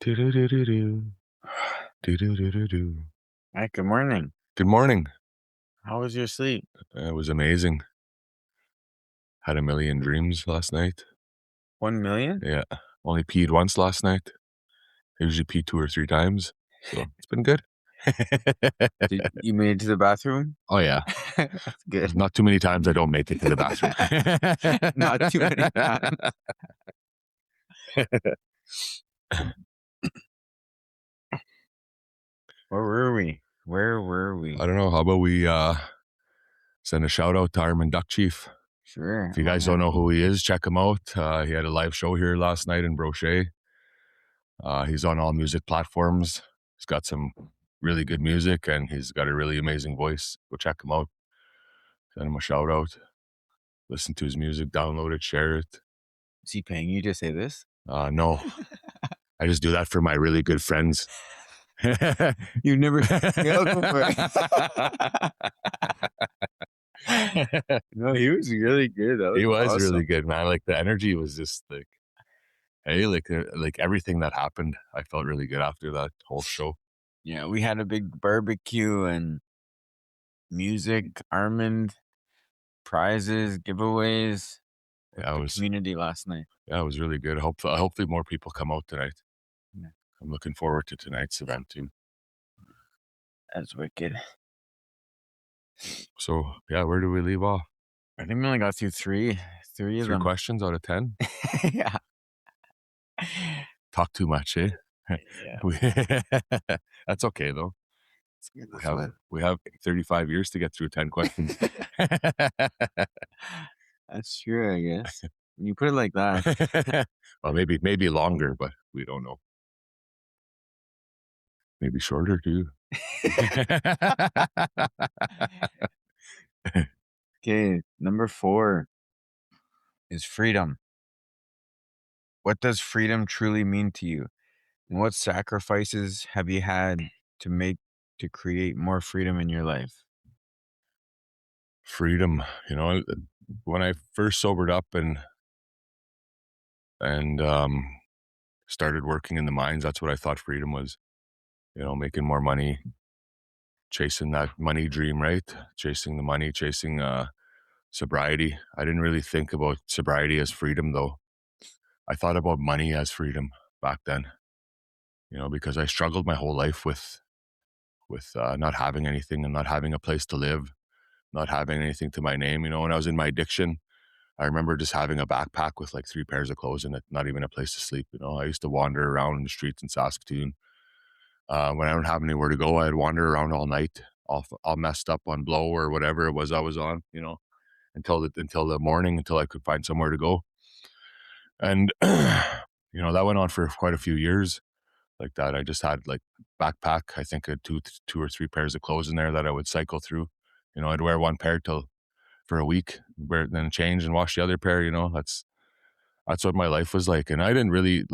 Do-do-do-do-do. Do-do-do-do-do. Hi, good morning. Good morning. How was your sleep? It was amazing. Had a million dreams last night. 1 million? Yeah. Only peed once last night. I usually pee 2 or 3 times. So it's been good. Did you made it to the bathroom? Oh, yeah. That's good. There's not too many times I don't make it to the bathroom. Not too many times. Where were we? I don't know. How about we send a shout out to Armin Duck Chief? Sure. If you guys don't know who he is, check him out. He had a live show here last night in Brochet. He's on all music platforms. He's got some really good music and he's got a really amazing voice. Go check him out. Send him a shout out. Listen to his music, download it, share it. Is he paying you to say this? No. I just do that for my really good friends. You never. No, he was really good. He was awesome. really good, man. Like the energy was just like, hey, like everything that happened, I felt really good after that whole show. Yeah, we had a big barbecue and music, Armand, prizes, giveaways. Yeah, it was community last night. Yeah, it was really good. Hopefully more people come out tonight. Yeah. I'm looking forward to tonight's event too. That's wicked. So yeah, where do we leave off? I think we only got through three of 3 them. questions out of 10. Yeah. Talk too much, eh? Yeah. That's okay though. We have 35 years to get through 10 questions. That's true, I guess. When you put it like that. Well, maybe longer, but we don't know. Maybe shorter too. Okay, number 4 is freedom. What does freedom truly mean to you? And what sacrifices have you had to make to create more freedom in your life? Freedom, when I first sobered up and started working in the mines, that's what I thought freedom was. Making more money, chasing that money dream, right? Chasing the money, chasing sobriety. I didn't really think about sobriety as freedom though. I thought about money as freedom back then, because I struggled my whole life with not having anything and not having a place to live, not having anything to my name. When I was in my addiction, I remember just having a backpack with like 3 pairs of clothes and not even a place to sleep. I used to wander around in the streets in Saskatoon. When I don't have anywhere to go, I'd wander around all night, all messed up on blow or whatever it was I was on, until the morning, until I could find somewhere to go. And, that went on for quite a few years like that. I just had like backpack. I think I had two or three pairs of clothes in there that I would cycle through. I'd wear one pair for a week, wear it, then change and wash the other pair. That's what my life was like. And I didn't really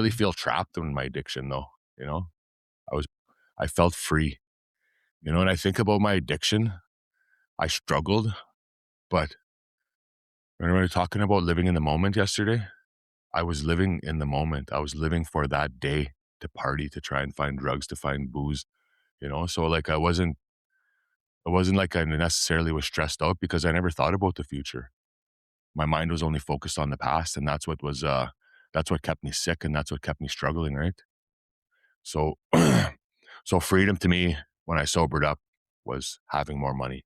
feel trapped in my addiction though. I felt free. When I think about my addiction, I struggled, but when we were talking about living in the moment yesterday, I was living in the moment. I was living for that day to party, to try and find drugs, to find booze, so like it wasn't like I necessarily was stressed out because I never thought about the future. My mind was only focused on the past, and that's what kept me sick, and that's what kept me struggling, right? So, so freedom to me when I sobered up was having more money,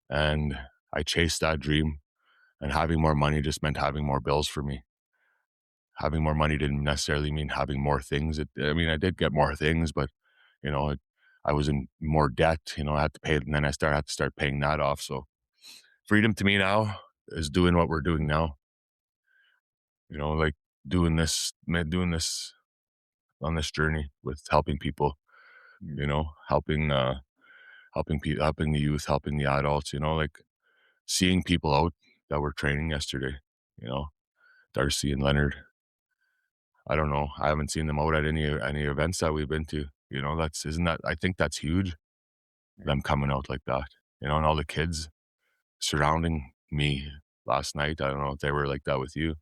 and I chased that dream. And having more money just meant having more bills for me. Having more money didn't necessarily mean having more things. I did get more things, but I was in more debt. I had to pay it, and then I had to start paying that off. So, freedom to me now is doing what we're doing now. Like doing this on this journey with helping people. Helping helping the youth, helping the adults. Like seeing people out that were training yesterday. Darcy and Leonard. I don't know. I haven't seen them out at any events that we've been to. I think that's huge. Them coming out like that, and all the kids surrounding me last night. I don't know if they were like that with you,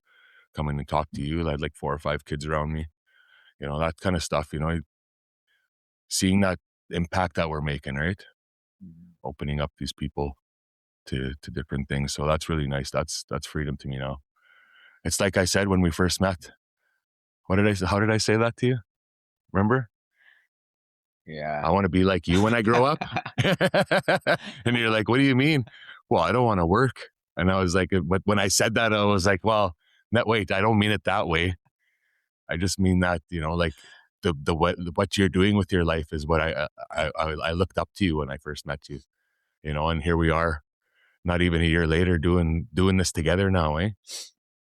coming and talk to you. I had like 4 or 5 kids around me. that kind of stuff, seeing that impact that we're making, right? Mhm. Opening up these people to different things. So that's really nice. That's freedom to me now. It's like I said when we first met. How did I say that to you? Remember? Yeah. I want to be like you when I grow up. And you're like, what do you mean? Well, I don't want to work. And I was like, but when I said that, I was like, well, wait, I don't mean it that way. I just mean that, like what you're doing with your life is what I looked up to you when I first met you, and here we are, not even a year later, doing this together now, eh?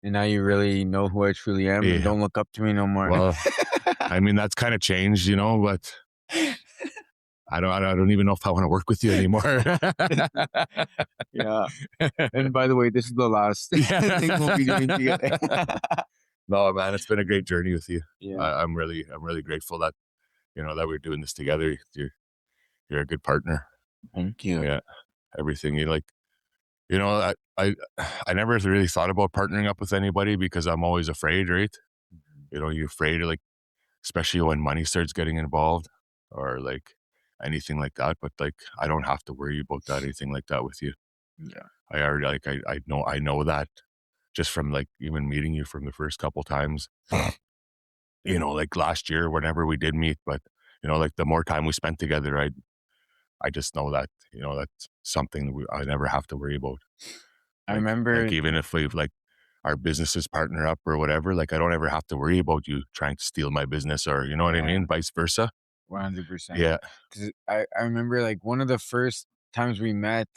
And now you really know who I truly am and Yeah. don't look up to me no more. Well, I mean, that's kind of changed, but I don't even know if I want to work with you anymore. Yeah. And by the way, this is the last thing we'll be doing together. No, man, it's been a great journey with you. Yeah. I'm really grateful that that we're doing this together. You're a good partner. Thank you. Yeah, everything you like. I never really thought about partnering up with anybody because I'm always afraid, right? You're afraid of, like, especially when money starts getting involved or like anything like that. But like, I don't have to worry about that, anything like that with you. Yeah. I already like I know that just from like even meeting you from the first couple times. Like last year, whenever we did meet, but like the more time we spent together, I just know that that's something I never have to worry about. I Like remember, even if we've like our businesses partner up or whatever, like I don't ever have to worry about you trying to steal my business or you know what I yeah, mean, vice versa. 100%. Yeah, 'Cause I remember, like, one of the first times we met,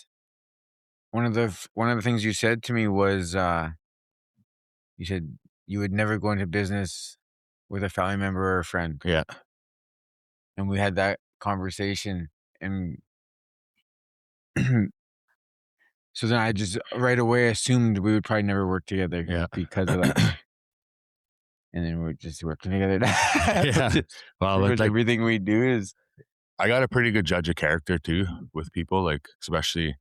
one of the things you said to me was, you said you would never go into business with a family member or a friend, yeah, and we had that conversation, and so then I just right away assumed we would probably never work together yeah. because of that, and then we're just working together now. Yeah. Just Well, pretty look, much like everything we do is I got a pretty good judge of character too with people, like especially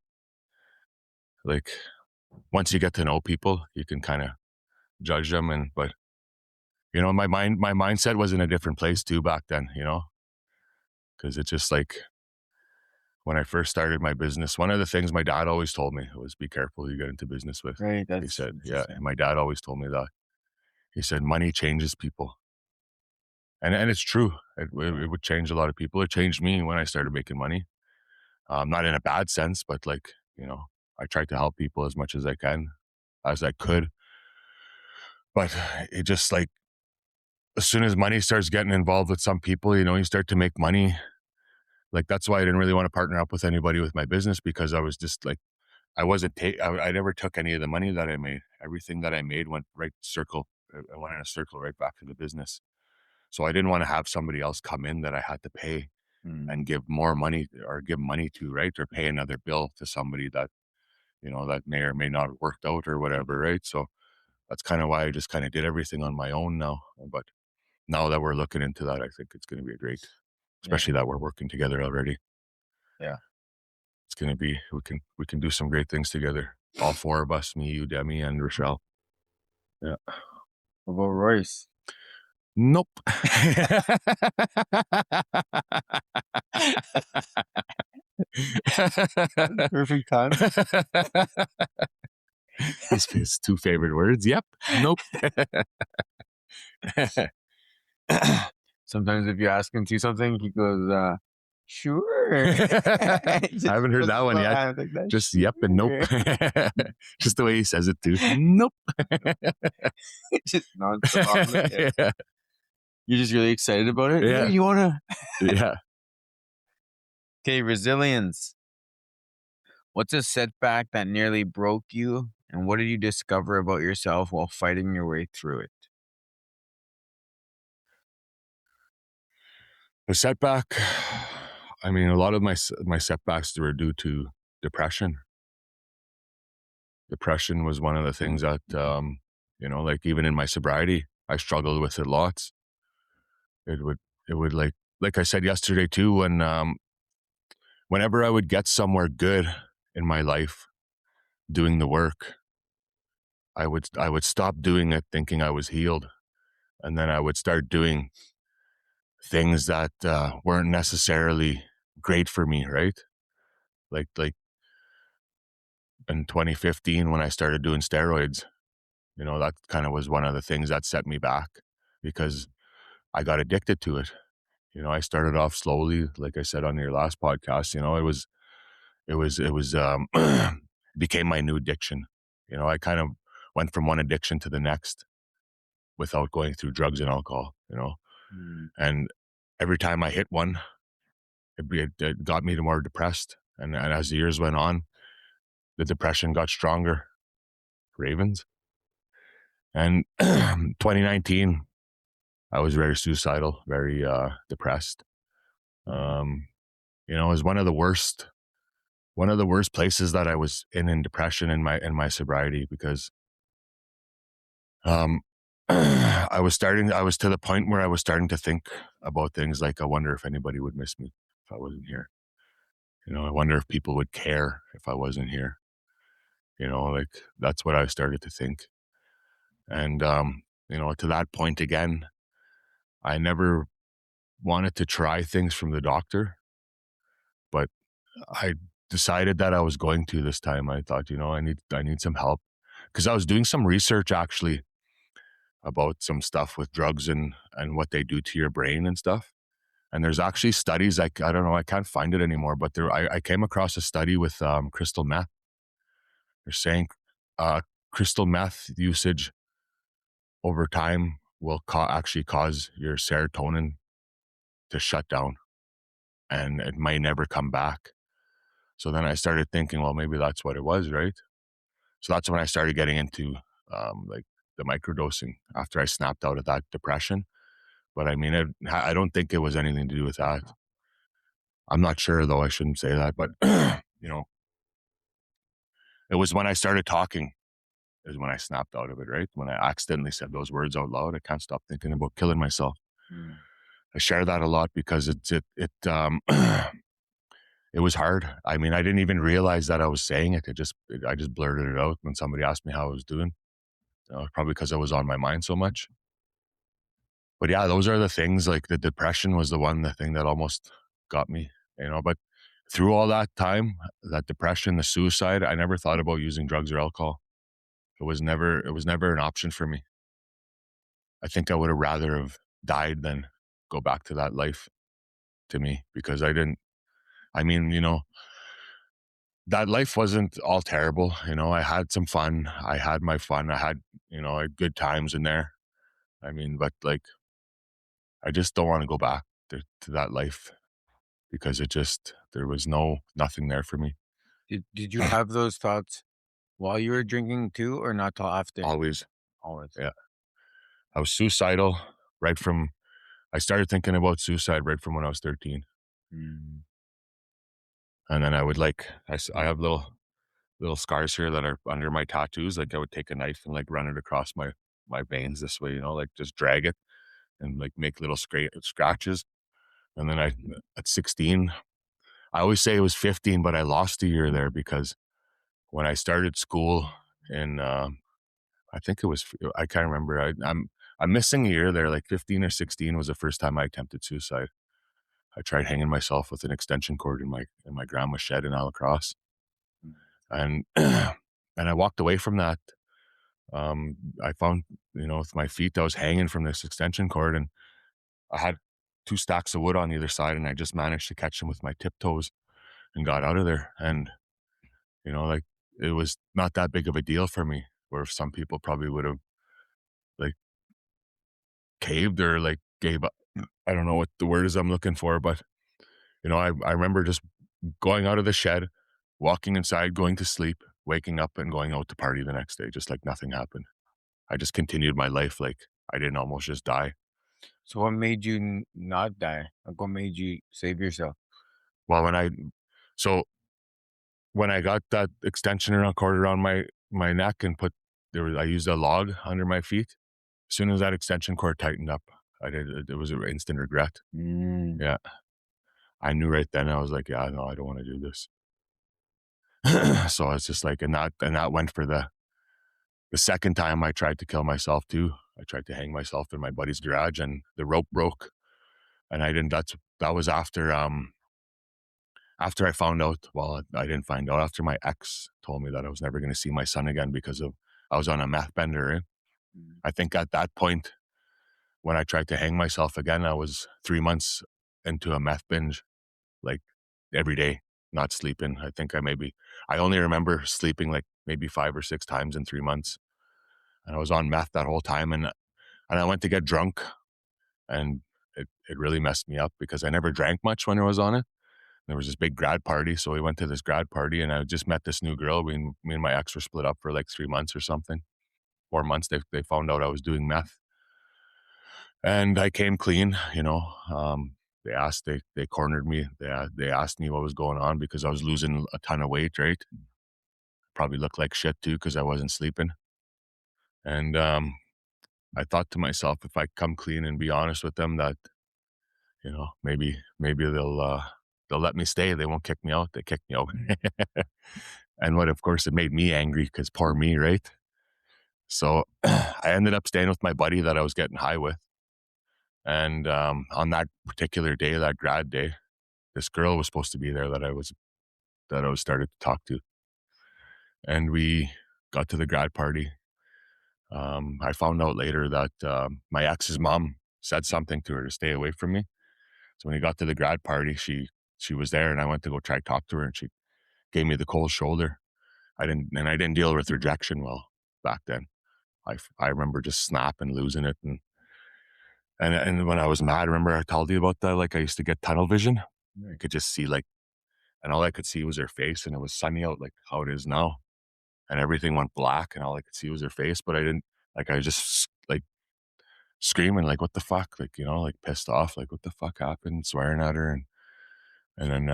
like once you get to know people, you can kind of judge them. And but my mindset was in a different place too back then, because it's just like when I first started my business, one of the things my dad always told me was be careful who you get into business with. right. He That's said, yeah, interesting. my dad always told me that. He said, money changes people. And it's true. Yeah. It would change a lot of people. It changed me when I started making money. Not in a bad sense, but like, I tried to help people as much as I can, as I could. But it just like, as soon as money starts getting involved with some people, you start to make money. Like, that's why I didn't really want to partner up with anybody with my business because I was just like, I wasn't, I never took any of the money that I made. Everything that I made went right circle. I went in a circle right back to the business. So I didn't want to have somebody else come in that I had to pay Mm, and give more money or give money to, right? Or pay another bill to somebody that, that may or may not have worked out or whatever, right? So that's kind of why I just kind of did everything on my own now. But now that we're looking into that, I think it's going to be a great, yeah. especially that we're working together already. Yeah. It's going to be, we can do some great things together. All four of us, me, you, Demi, and Rochelle. Yeah. What about Royce? Nope. Perfect time. His two favorite words. Yep. Nope. Sometimes if you ask him to something, he goes, "Sure." I He just haven't heard puts that his one little yet. hands like that. Just yep and nope. Sure. Just the way he says it too. Nope. Just nonchalant. Yeah. Yeah. You're just really excited about it. Yeah, Yeah. you wanna? Yeah. Okay, resilience. What's a setback that nearly broke you, and what did you discover about yourself while fighting your way through it? The setback. I mean, a lot of my setbacks were due to depression. Depression was one of the things that, like even in my sobriety, I struggled with it lots. It would, like I said yesterday too, whenever I would get somewhere good in my life doing the work, I would stop doing it thinking I was healed. And then I would start doing things that weren't necessarily great for me, right? Like in 2015 when I started doing steroids, that kind of was one of the things that set me back because I got addicted to it. I started off slowly, like I said on your last podcast. It was became my new addiction. I kind of went from one addiction to the next without going through drugs and alcohol. Mm. And every time I hit one, it got me to more depressed. And as the years went on, the depression got stronger. Ravens. And 2019, I was very suicidal, very depressed. Mm. Um, it was one of the worst places that I was in depression in my sobriety because um I was to the point where I was starting to think about things like I wonder if anybody would miss me if I wasn't here. I wonder if people would care if I wasn't here. Like that's what I started to think. And to that point again, I never wanted to try things from the doctor, but I decided that I was going to this time. I thought, I need some help because I was doing some research actually about some stuff with drugs and what they do to your brain and stuff. And there's actually studies like I don't know, I can't find it anymore, but I came across a study with crystal meth. They're saying uh, crystal meth usage over time will actually cause your serotonin to shut down, and it might never come back. So then I started thinking, well, maybe that's what it was, right? So that's when I started getting into like the microdosing after I snapped out of that depression. But I mean, I don't think it was anything to do with that. I'm not sure though. I shouldn't say that, but it was when I started talking is when I snapped out of it. Right when I accidentally said those words out loud, I can't stop thinking about killing myself. Mm. I share that a lot because it was hard. I mean, I didn't even realize that I was saying it. I just blurted it out when somebody asked me how I was doing. Probably because I was on my mind so much. But yeah, those are the things. Like the depression was the thing that almost got me. But through all that time, that depression, the suicide, I never thought about using drugs or alcohol. It was never an option for me. I think I would have rather have died than go back to that life to me because I didn't. I mean, that life wasn't all terrible. I had some fun. I had my fun. I had good times in there. I mean, but like, I just don't want to go back to that life because there was nothing there for me. Did you have those thoughts while you were drinking too, or not till after? Always. Always. Yeah. I was suicidal right from, I started thinking about suicide right from when I was 13. Mm. And then I would I have little scars here that are under my tattoos. Like I would take a knife and like run it across my veins this way, like just drag it and like make little scratches. And then at 16, I always say it was 15, but I lost a year there because when I started school in, I think it was, I can't remember. I'm missing a year there. Like 15 or 16 was the first time I attempted suicide. I tried hanging myself with an extension cord in my grandma's shed in Alacrosse, and and I walked away from that. I found, with my feet, I was hanging from this extension cord, and I had two stacks of wood on either side, and I just managed to catch them with my tiptoes and got out of there. And like it was not that big of a deal for me. Where some people probably would have like caved or like gave up. I don't know what the word is I'm looking for, but I remember just going out of the shed, walking inside, going to sleep, waking up and going out to party the next day, just like nothing happened. I just continued my life like I didn't almost just die. So what made you not die? Like what made you save yourself? Well, so when I got that extension around cord around my neck and I used a log under my feet. As soon as that extension cord tightened up, I did. It was an instant regret. Mm. Yeah, I knew right then. I was like, yeah, no, I don't want to do this. So it's just like, and that went for the second time I tried to kill myself too. I tried to hang myself in my buddy's garage, and the rope broke, And I didn't. That was after I found out. Well, I didn't find out after my ex told me that I was never going to see my son again because of I was on a meth bender. Eh? Mm. I think at that point when I tried to hang myself again, I was 3 months into a meth binge, like every day, not sleeping. I only remember sleeping like maybe 5 or 6 times in 3 months. And I was on meth that whole time. And I went to get drunk, and it really messed me up because I never drank much when I was on it. There was this big grad party. So we went to this grad party, and I just met this new girl. Me and my ex were split up for like 3 months or something. 4 months. They found out I was doing meth. And I came clean, you know. They cornered me. They asked me what was going on because I was losing a ton of weight, right? Probably looked like shit too because I wasn't sleeping. And I thought to myself, if I come clean and be honest with them, that maybe they'll let me stay. They won't kick me out. They kicked me out. And what, of course, it made me angry because poor me, right? So I ended up staying with my buddy that I was getting high with. And on that particular day, that grad day, this girl was supposed to be there that I was started to talk to, and we got to the grad party. I found out later that my ex's mom said something to her to stay away from me. So when we got to the grad party, she was there, and I went to go try to talk to her, and she gave me the cold shoulder. I didn't deal with rejection well back then. I remember just snapping, losing it, and when I was mad, remember I told you about that? Like I used to get tunnel vision. I could just see like, and all I could see was her face, and it was sunny out like how it is now, and everything went black, and all I could see was her face. But I didn't like. I was just like screaming like, "What the fuck?" Like like pissed off, like what the fuck happened, swearing at her, and then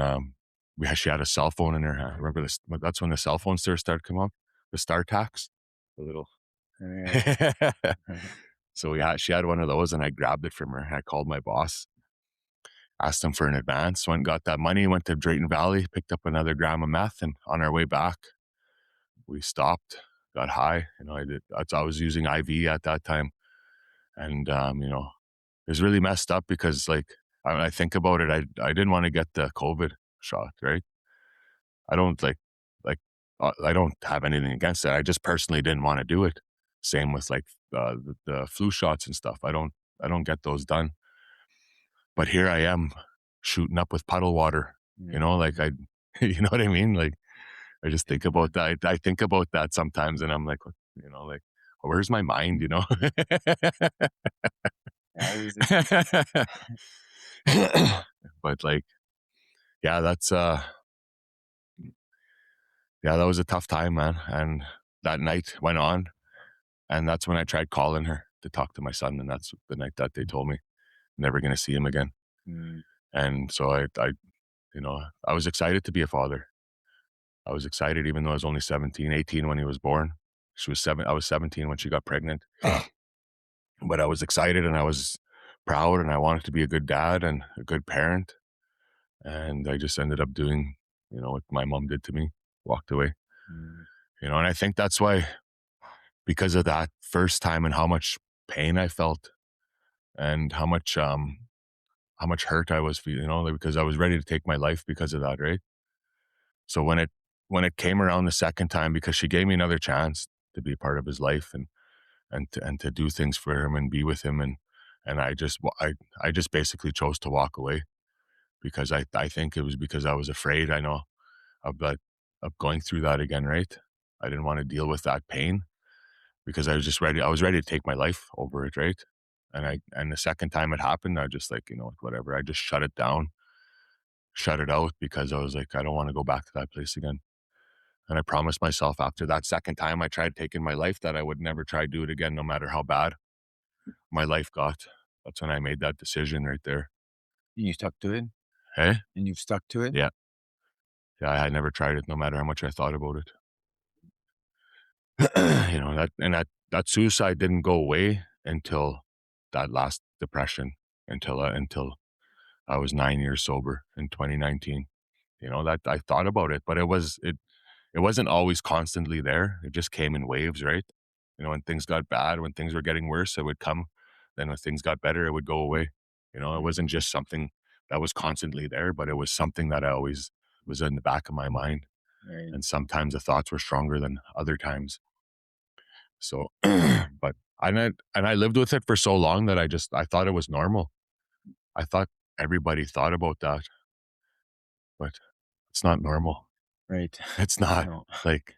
she had a cell phone in her hand. Remember this? That's when the cell phones started coming up, the Star Tax, the little. Yeah. So she had one of those, and I grabbed it from her. I called my boss, asked him for an advance, went and got that money, went to Drayton Valley, picked up another gram of meth, and on our way back, we stopped, got high. I was using IV at that time, and it was really messed up because like when I think about it, I didn't want to get the COVID shot, right? I don't I don't have anything against it. I just personally didn't want to do it. Same with like the flu shots and stuff. I don't get those done. But here I am shooting up with puddle water. Like I, you know what I mean? Like I just think about that. I think about that sometimes, and I'm like, like where's my mind? I was But like, yeah, that was a tough time, man. And that night went on, and that's when I tried calling her to talk to my son, and that's the night that they told me never going to see him again. mm, And so I was excited to be a father. I was excited, even though I was only 17, 18 when he was born. She was seven. I was 17 when she got pregnant, but I was excited and I was proud, and I wanted to be a good dad and a good parent. And I just ended up doing, what my mom did to me, walked away. mm, And I think that's why, because of that first time and how much pain I felt, and how much hurt I was feeling, like, because I was ready to take my life because of that, right? So when it came around the second time, because she gave me another chance to be a part of his life, and to do things for him and be with him, and I just basically chose to walk away because I think it was because I was afraid, I know, of that, of going through that again, right? I didn't want to deal with that pain because I was ready to take my life over it, right? And the second time it happened, I just like, whatever. I just shut it down, shut it out, because I was like, I don't want to go back to that place again. And I promised myself after that second time I tried taking my life that I would never try to do it again, no matter how bad my life got. That's when I made that decision right there. you stuck to it, Hey? and you've stuck to it. Yeah. Yeah, I had never tried it no matter how much I thought about it. That suicide didn't go away until that last depression, until I was 9 years sober in 2019. That I thought about it, but it wasn't always constantly there. It just came in waves, right? When things got bad, when things were getting worse, it would come. Then when things got better, it would go away. It wasn't just something that was constantly there, but it was something that I always was in the back of my mind. right, And sometimes the thoughts were stronger than other times. So, but I lived with it for so long that I thought it was normal. I thought everybody thought about that, but it's not normal. right. It's not No, like,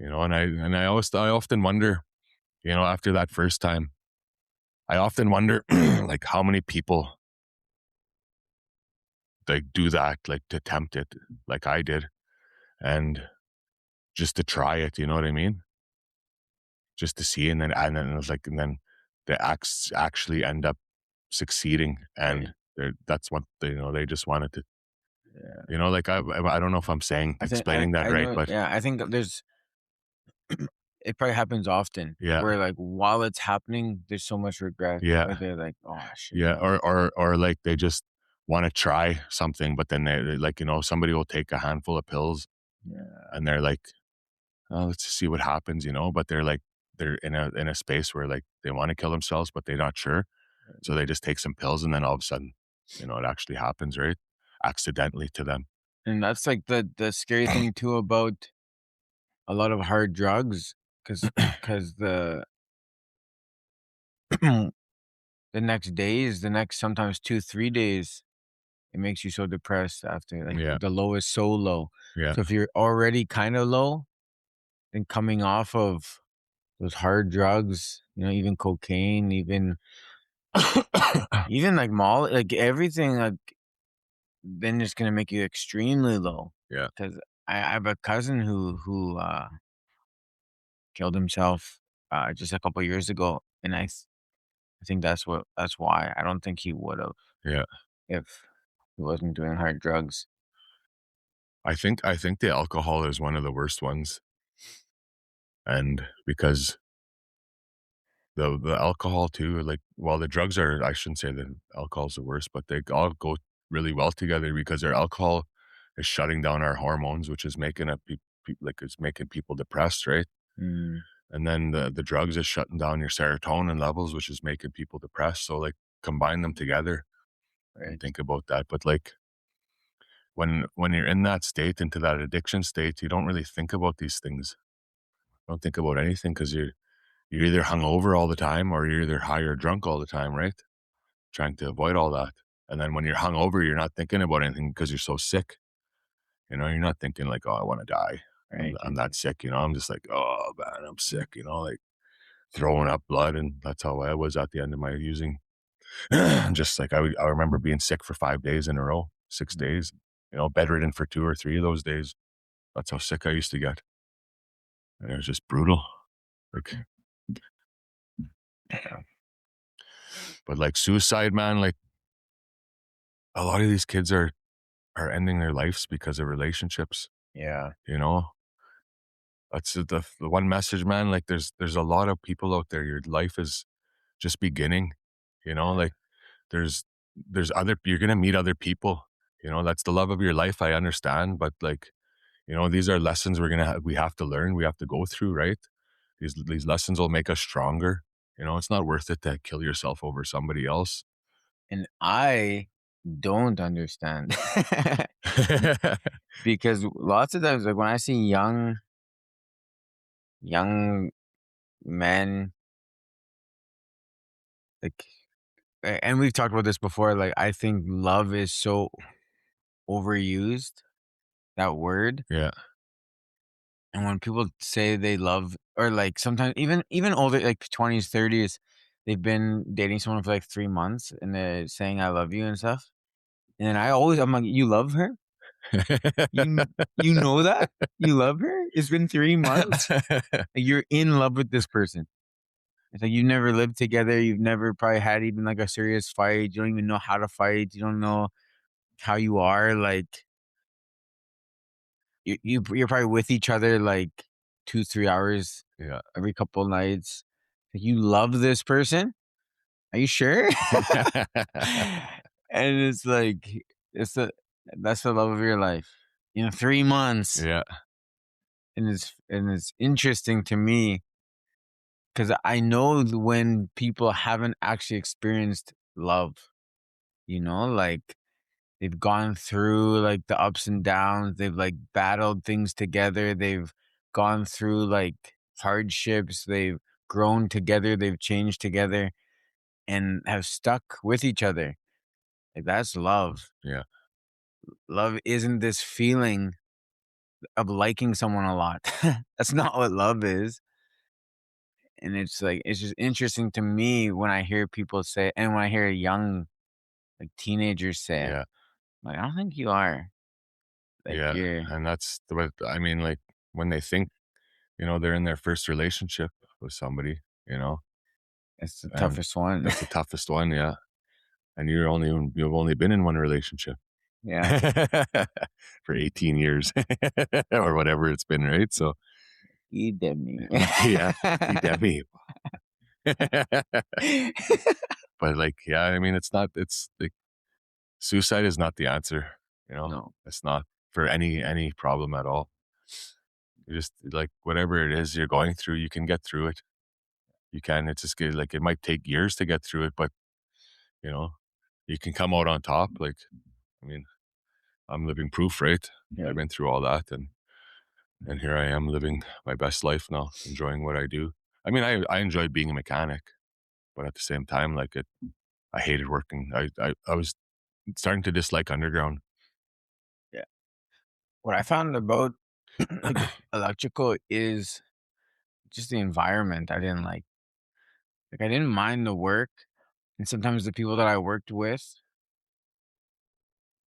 I often wonder, after that first time, I often wonder like how many people like do that, like to tempt it, like I did, and just to try it, you know what I mean? Just to see, and then it was like, and then the acts actually end up succeeding, right. and that's what they just wanted to, Yeah. like I don't know if I'm saying I think explaining that I right, know. but Yeah, I think there's it probably happens often yeah, where like while it's happening, there's so much regret, yeah, or they're like, oh, I should yeah, have. or like they just want to try something, but then they like, somebody will take a handful of pills Yeah, and they're like, oh, let's just see what happens, but they're in a space where like they want to kill themselves, but they're not sure. So they just take some pills and then all of a sudden, it actually happens, right? Accidentally to them. and that's like the scary thing too about a lot of hard drugs, because the the next sometimes 2 3 days, it makes you so depressed after like Yeah. the low is so low. Yeah. So if you're already kind of low, then coming off of those hard drugs, even cocaine, even like Molly, like everything, like then it's gonna make you extremely low. Yeah. Because I have a cousin who killed himself just a couple years ago, and I think that's why. I don't think he would have Yeah. if he wasn't doing hard drugs. I think the alcohol is one of the worst ones. And because the alcohol too, like, well, the drugs are, I shouldn't say that alcohol's the worst, but they all go really well together because their alcohol is shutting down our hormones, which is making like it's making people depressed, right? Mm, And then the drugs is shutting down your serotonin levels, which is making people depressed. So like combine them together and right. think about that. But like when you're in that state, into that addiction state, you don't really think about these things. Don't think about anything because you're either hungover all the time or you're either high or drunk all the time, right? Trying to avoid all that. And then when you're hungover, you're not thinking about anything because you're so sick. You're not thinking like, oh, I want to die. I'm Right. I'm that sick. I'm just like, oh man, I'm sick. Like throwing up blood, and that's how I was at the end of my using. Just like I remember being sick for 5 days in a row, 6 days. Bedridden for 2 or 3 of those days. That's how sick I used to get, and it was just brutal. Like, Yeah. but like suicide, man. Like a lot of these kids are ending their lives because of relationships. Yeah. You know, that's the one message, man. Like there's a lot of people out there. Your life is just beginning. Like there's you're gonna meet other people. That's the love of your life. I understand, but like these are lessons we have to learn. We have to go through, right? These lessons will make us stronger. It's not worth it to kill yourself over somebody else. And I don't understand because lots of times, like when I see young men, like, and we've talked about this before, like I think love is so overused, that word. Yeah, And when people say they love, or like sometimes even older, like 20s, 30s, they've been dating someone for like 3 months and they're saying I love you and stuff. And then I'm like, you love her? You know that? You love her? It's been 3 months. Like, you're in love with this person. It's like you've never lived together. You've never probably had even like a serious fight. You don't even know how to fight. You don't know how you are. Like you're probably with each other like 2 3 hours yeah. every couple of nights. Like, you love this person? Are you sure? And it's like it's the that's the love of your life in 3 months. Yeah, And it's interesting to me because I know when people haven't actually experienced love. like they've gone through like the ups and downs. They've like battled things together. They've gone through like hardships. They've grown together. They've changed together and have stuck with each other. Like that's love. Yeah, Love isn't this feeling of liking someone a lot. That's not what love is. And it's like it's just interesting to me when I hear people say and when I hear young like teenagers say it. yeah, Like, I don't think you are. Like yeah, you're and that's the what I mean, like, when they think, they're in their first relationship with somebody, it's the and toughest one. that's the toughest one, yeah, and you've only been in one relationship Yeah. for 18 years or whatever it's been, right? So, You did me. yeah, you get me. But, like, yeah, I mean, it's like suicide is not the answer, No. It's not for any problem at all. You just like whatever it is you're going through, you can get through it. You can. It's just good. Like it might take years to get through it, but you know, you can come out on top. Like, I mean, I'm living proof, right? Yeah. I've been through all that, and here I am living my best life now, enjoying what I do. I mean, I enjoy being a mechanic, but at the same time, like I hated working. I was starting to dislike underground. Yeah. What I found about like electrical is just the environment I didn't like. Like I didn't mind the work and sometimes the people that I worked with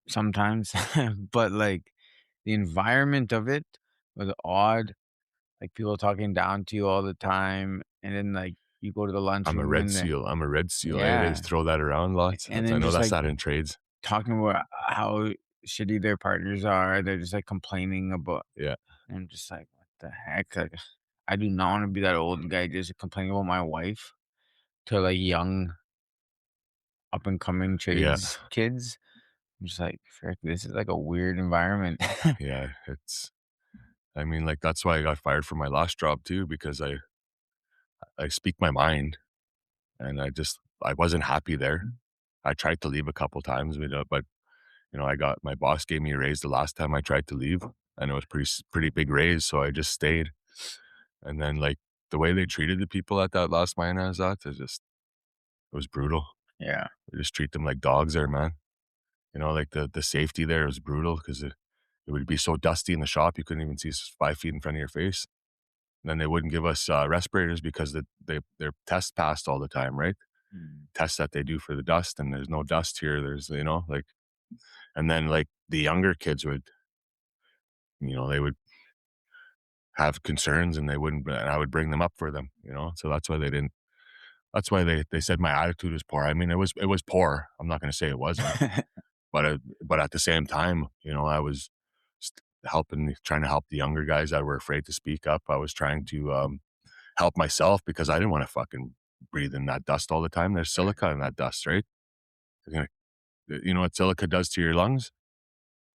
sometimes, but like the environment of it was odd. Like people talking down to you all the time, and then like you go to the I'm a lunchroom red and seal. I'm a red seal. Eh? They yeah, just throw that around lots. and I then know just that's like not in trades. talking about how shitty their partners are. They're just like complaining about. Yeah, And I'm just like, what the heck? Like, I do not want to be that old guy just complaining about my wife to like young up and coming yeah, trades kids. I'm just like, frick, this is like a weird environment. yeah. I mean, like that's why I got fired from my last job too, because I speak my mind, and I wasn't happy there. I tried to leave a couple times, but I got my boss gave me a raise the last time I tried to leave, and it was pretty big raise, so I just stayed. And then like the way they treated the people at that last mine I was at, it was brutal. Yeah. They just treat them like dogs there, man. Like the safety there was brutal because it would be so dusty in the shop you couldn't even see 5 feet in front of your face. And then they wouldn't give us respirators because their test passed all the time, right? Mm. Tests that they do for the dust, and there's no dust here. There's like, and then like the younger kids they would have concerns, and they wouldn't, and I would bring them up for them. So that's why they didn't. That's why they said my attitude was poor. I mean, it was poor. I'm not going to say it wasn't, but at the same time, I was trying to help the younger guys that were afraid to speak up. I was trying to help myself because I didn't want to fucking breathe in that dust all the time. There's silica in that dust, right? You're You know what silica does to your lungs?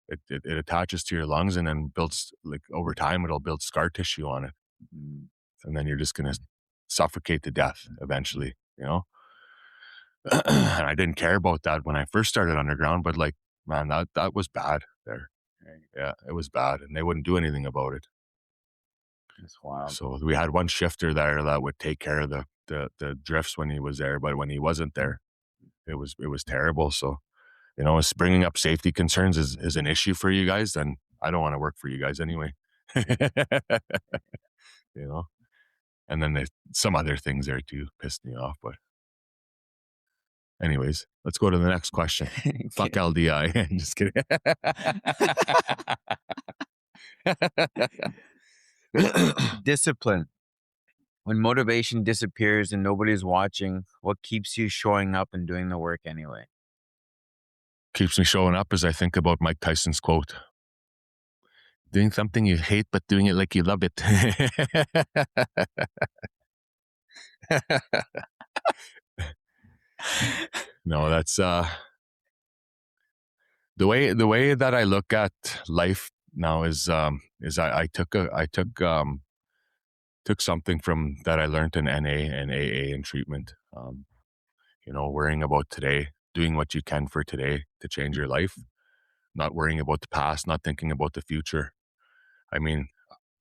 It attaches to your lungs and then builds, like, over time, it'll build scar tissue on it. Mm. And then you're just going to suffocate to death eventually. And I didn't care about that when I first started underground, but like, man, that was bad there. Right. Yeah, it was bad, and they wouldn't do anything about it. It's wild. So we had one shifter there that would take care of the drifts when he was there, but when he wasn't there, it was terrible. So, if bringing up safety concerns is an issue for you guys, then I don't want to work for you guys anyway. you know, and then there's some other things there too pissed me off. But anyways, let's go to the next question. Fuck Okay. LDI. Just kidding. Discipline. When motivation disappears and nobody's watching, what keeps you showing up and doing the work anyway? Keeps me showing up as I think about Mike Tyson's quote. Doing something you hate, but doing it like you love it. No, that's the way that I look at life now is I took something from that I learned in NA and AA and treatment. Worrying about today, doing what you can for today to change your life, not worrying about the past, not thinking about the future. I mean,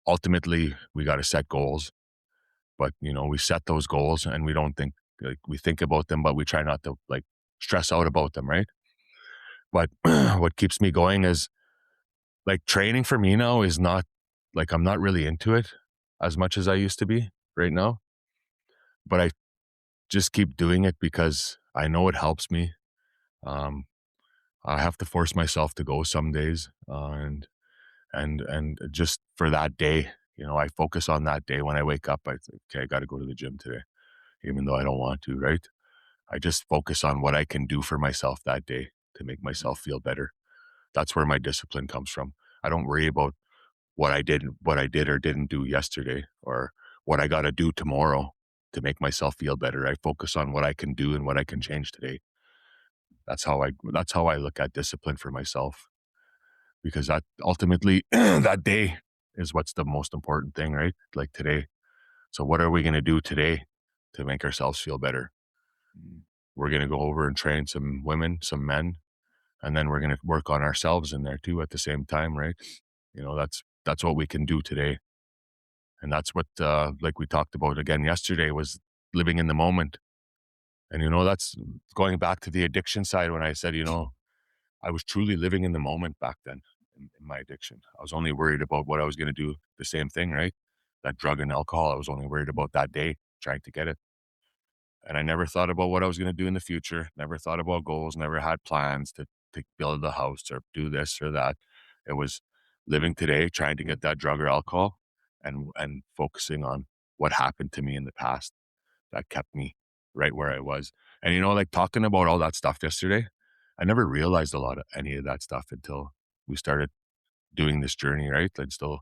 ultimately, we got to set goals, but we set those goals and we don't think like we think about them, but we try not to like stress out about them, right? But what keeps me going is like training for me now is not like I'm not really into it as much as I used to be right now, but I just keep doing it because I know it helps me. Um, I have to force myself to go some days, and just for that day, I focus on that day when I wake up. I think, okay, I got to go to the gym today, even though I don't want to. Right? I just focus on what I can do for myself that day to make myself feel better. That's where my discipline comes from. I don't worry about what I did or didn't do yesterday, or what I got to do tomorrow to make myself feel better. I focus on what I can do and what I can change today. That's how I look at discipline for myself, because that ultimately that day is what's the most important thing, right? Like today. So what are we going to do today to make ourselves feel better? We're going to go over and train some women, some men, and then we're going to work on ourselves in there too at the same time, right? That's what we can do today. And that's what, like we talked about again yesterday, was living in the moment. And, that's going back to the addiction side when I said, I was truly living in the moment back then in my addiction. I was only worried about what I was going to do, the same thing, right? That drug and alcohol, I was only worried about that day, trying to get it. And I never thought about what I was going to do in the future, never thought about goals, never had plans to build a house or do this or that. It was living today, trying to get that drug or alcohol, and focusing on what happened to me in the past that kept me right where I was. And like talking about all that stuff yesterday, I never realized a lot of any of that stuff until we started doing this journey, right? And still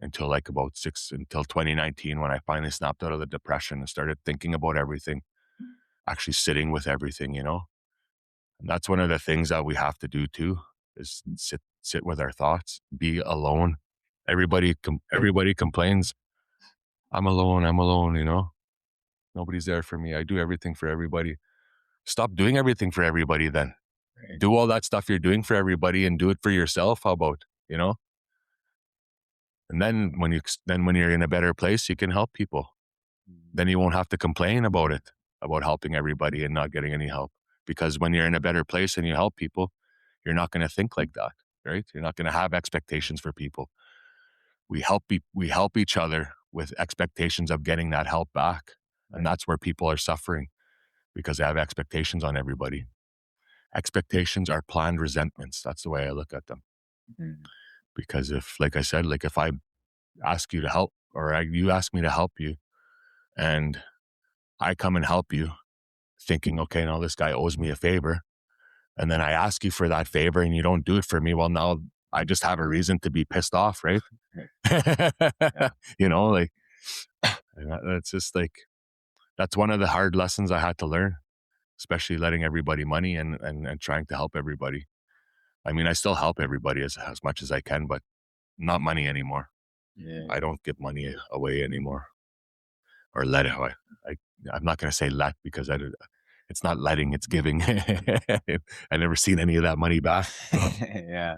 until like until 2019, when I finally snapped out of the depression and started thinking about everything, actually sitting with everything. And that's one of the things that we have to do too, is sit with our thoughts, be alone. Everybody complains, I'm alone. Nobody's there for me. I do everything for everybody. Stop doing everything for everybody then. Right. Do all that stuff you're doing for everybody and do it for yourself. How about, you know? And then when you're in a better place, you can help people. Then you won't have to complain about it, about helping everybody and not getting any help. Because when you're in a better place and you help people, you're not going to think like that, right? You're not going to have expectations for people. We help each other with expectations of getting that help back. And that's where people are suffering, because they have expectations on everybody. Expectations are planned resentments. That's the way I look at them. Mm. Because like I said, like if I ask you to help, or you ask me to help you, and I come and help you thinking, okay, now this guy owes me a favor, and then I ask you for that favor and you don't do it for me, well, now I just have a reason to be pissed off, right? Yeah. Like, it's just like, that's one of the hard lessons I had to learn, especially letting everybody money and trying to help everybody. I mean, I still help everybody as much as I can, but not money anymore. Yeah. I don't give money away anymore, or let it away. I'm not going to say let, because it's not letting, it's giving. I never seen any of that money back. Yeah.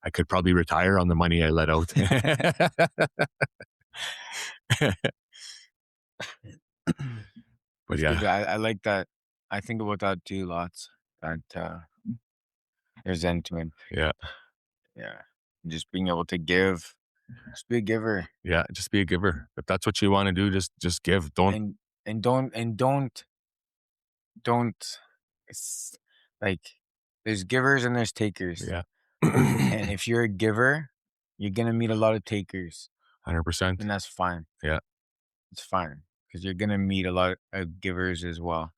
I could probably retire on the money I let out. But It's good. yeah, I like that. I think about that too lots. That there's end to it. yeah, Yeah. Just being able to give. Just be a giver. yeah. Just be a giver. If that's what you want to do, just give. Don't. And don't it's like there's givers and there's takers. Yeah. And if you're a giver, you're gonna meet a lot of takers. 100%. And that's fine. Yeah, It's fine. Because you're gonna meet a lot of givers as well.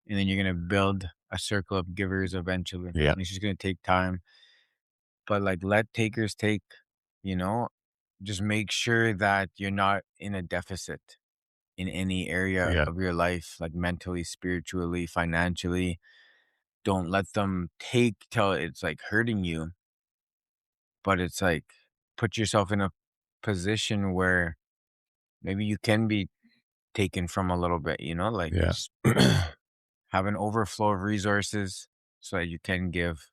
And then you're gonna build a circle of givers eventually. yeah, And it's just gonna take time. But like let takers take, you know, just make sure that you're not in a deficit in any area yeah, of your life, like mentally, spiritually, financially. Don't let them take till it's like hurting you, but it's like put yourself in a position where maybe you can be taken from a little bit, like yeah. just have an overflow of resources. so that you can give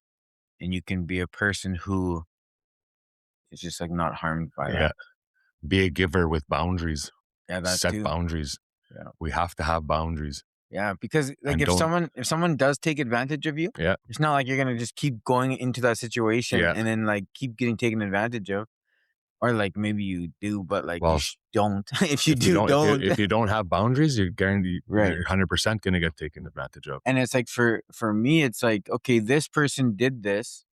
and you can be a person who is just like not harmed by Yeah. that. Be a giver with boundaries. Yeah, that Set too. boundaries. Yeah. We have to have boundaries Yeah, because like and don't if someone does take advantage of you, yeah, it's not like you're gonna just keep going into that situation yeah. and then like keep getting taken advantage of. Or like maybe you do, but like Well, don't. If you do, don't. if you don't have boundaries, you're guaranteed you're Right. 100% gonna get taken advantage of. And it's like for me, it's like, okay, this person did this.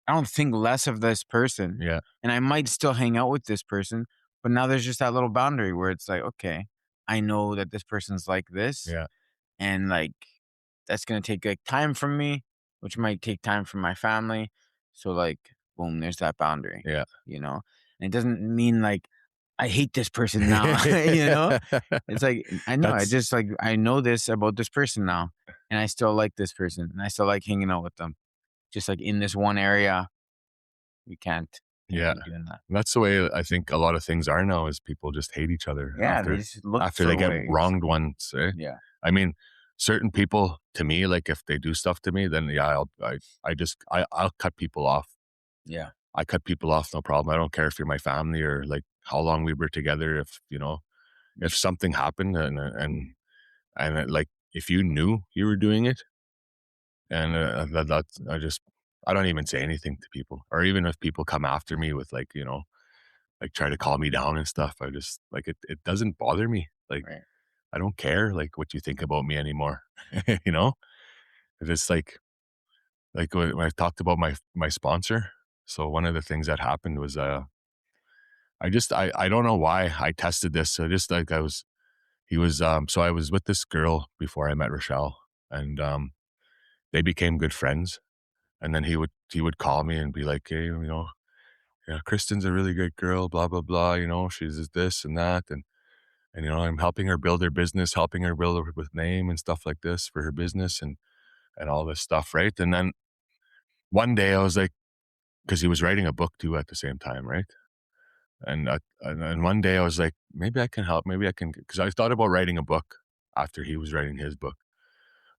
I don't think less of this person. Yeah, And I might still hang out with this person, but now there's just that little boundary where it's like, okay, I know that this person's like this. yeah, And like that's gonna take like time from me, which might take time from my family. So like, boom, there's that boundary, yeah. you know. And it doesn't mean like I hate this person now, you know. It's like I know I That's just like I know this about this person now, and I still like this person, and I still like hanging out with them. Just like in this one area, we can't yeah. be doing that. That's the way I think a lot of things are now is people just hate each other Yeah, they just look after they for get ways. wronged once, eh? Yeah, I mean, certain people to me, like if they do stuff to me, then yeah, I'll cut people off. yeah, I cut people off, no problem. I don't care if you're my family or like how long we were together. If if something happened like if you knew you were doing it, and that's I don't even say anything to people, or even if people come after me with like like try to call me down and stuff. I just like it doesn't bother me. Like right. I don't care like what you think about me anymore. you know, it's just like when I talked about my sponsor. So one of the things that happened was I don't know why I tested this. So just like he was so I was with this girl before I met Rochelle, and they became good friends. And then he would call me and be like, hey, yeah, Kristen's a really great girl, blah blah blah. She's this and that, and I'm helping her build her business, helping her build her with name and stuff like this for her business and all this stuff, right? And then one day I was like, because he was writing a book too at the same time, right? And one day I was like, maybe I can help, maybe I can, because I thought about writing a book after he was writing his book.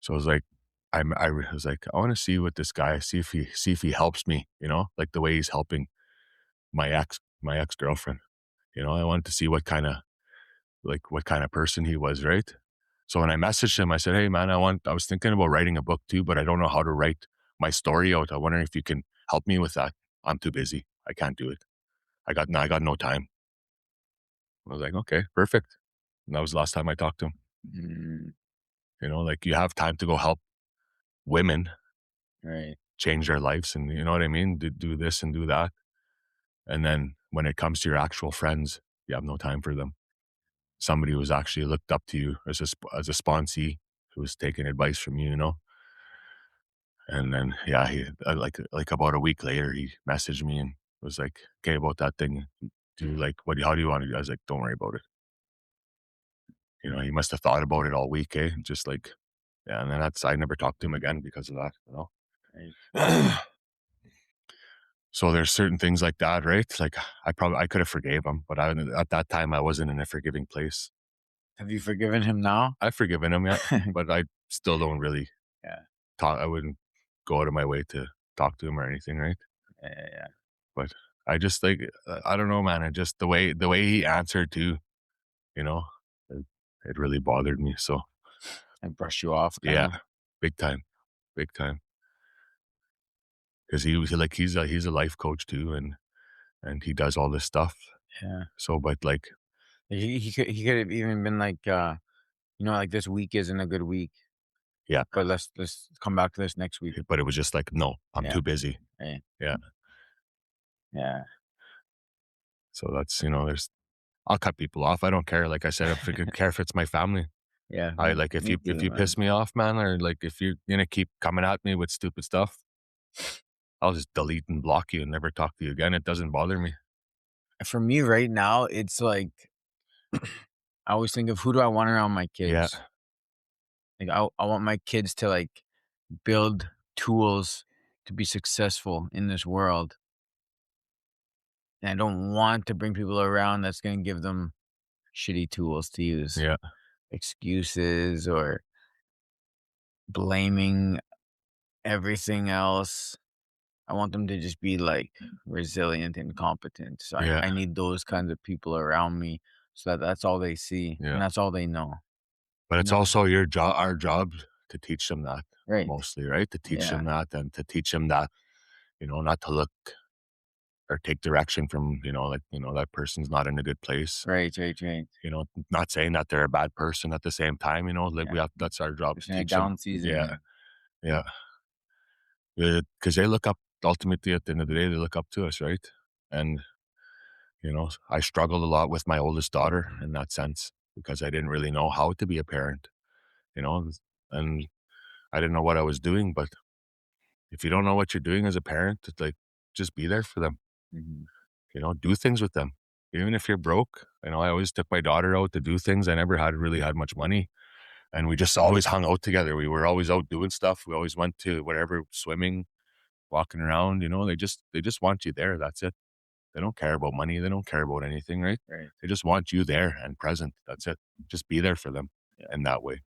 So I was like, I was like, I want to see what this guy, see if he helps me, like the way he's helping my ex girlfriend. I wanted to see what kind of person he was, right? So when I messaged him, I said, "Hey man, I was thinking about writing a book too, but I don't know how to write my story out. I wonder if you can help me with that. I'm too busy. I can't do it. I got no time." I was like, "Okay, perfect." And that was the last time I talked to him. Mm, Like you have time to go help women right. change their lives, and you know what I mean? Do this and do that. And then when it comes to your actual friends, you have no time for them. Somebody who's actually looked up to you as as a sponsee who's taking advice from you, And then yeah, he like about a week later, he messaged me and was like, "Okay, about that thing, how do you want to do?" I was like, "Don't worry about it." He must have thought about it all week, eh? Just like yeah, and then I never talked to him again because of that. Right. So there's certain things like that, right? Like I could have forgave him, but at that time I wasn't in a forgiving place. Have you forgiven him now? I've forgiven him yet, but I still don't really Yeah. talk. I wouldn't go out of my way to talk to him or anything, right? Yeah, yeah, yeah. But I just like I don't know, man. I just the way he answered too, you know, it, it really bothered me. So I brush you off kind yeah, of. big time, big time. Because he was like he's a life coach too, and he does all this stuff. Yeah. So, but like He could have even been like, like this week isn't a good week, yeah, but let's come back to this next week. but it was just like no, I'm Yeah. too busy. Right. Yeah. Yeah. So that's I'll cut people off. I don't care. Like I said, I don't care if it's my family. Yeah. I like Me if too, you man. piss me off, man, or like if you're gonna keep coming at me with stupid stuff, I'll just delete and block you and never talk to you again. It doesn't bother me. For me right now, it's like I always think of who do I want around my Yeah, kids. Like I want my kids to like build tools to be successful in this world. And I don't want to bring people around that's gonna give them shitty tools to use. Excuses or blaming. everything else, I want them to just be, like, resilient and competent, so I Yeah, I need those kinds of people around me so that that's all they see, yeah. and that's all they know, But you it's know? also our job to teach them that Right. mostly, right? To teach Yeah. them that and to teach them that, not to look or take direction from, that person's not in a good place. Right, right, right. Not saying that they're a bad person at the same time, like Yeah. that's our job to Especially in a teach them. down season, Yeah, man. yeah. Because they look up ultimately at the end of the day, they look up to us, right? And, I struggled a lot with my oldest daughter in that sense because I didn't really know how to be a parent, you know, and I didn't know what I was doing. But if you don't know what you're doing as a parent, it's like just be there for them, Mhm. do things with them. Even if you're broke, I always took my daughter out to do things. I never had really had much money. And we just always hung out together. We were always out doing stuff. We always went to whatever, swimming, walking around, they just want you there. That's it. They don't care about money. They don't care about anything, right? Right. They just want you there and present. That's it. Just be there for them Yeah. in that way.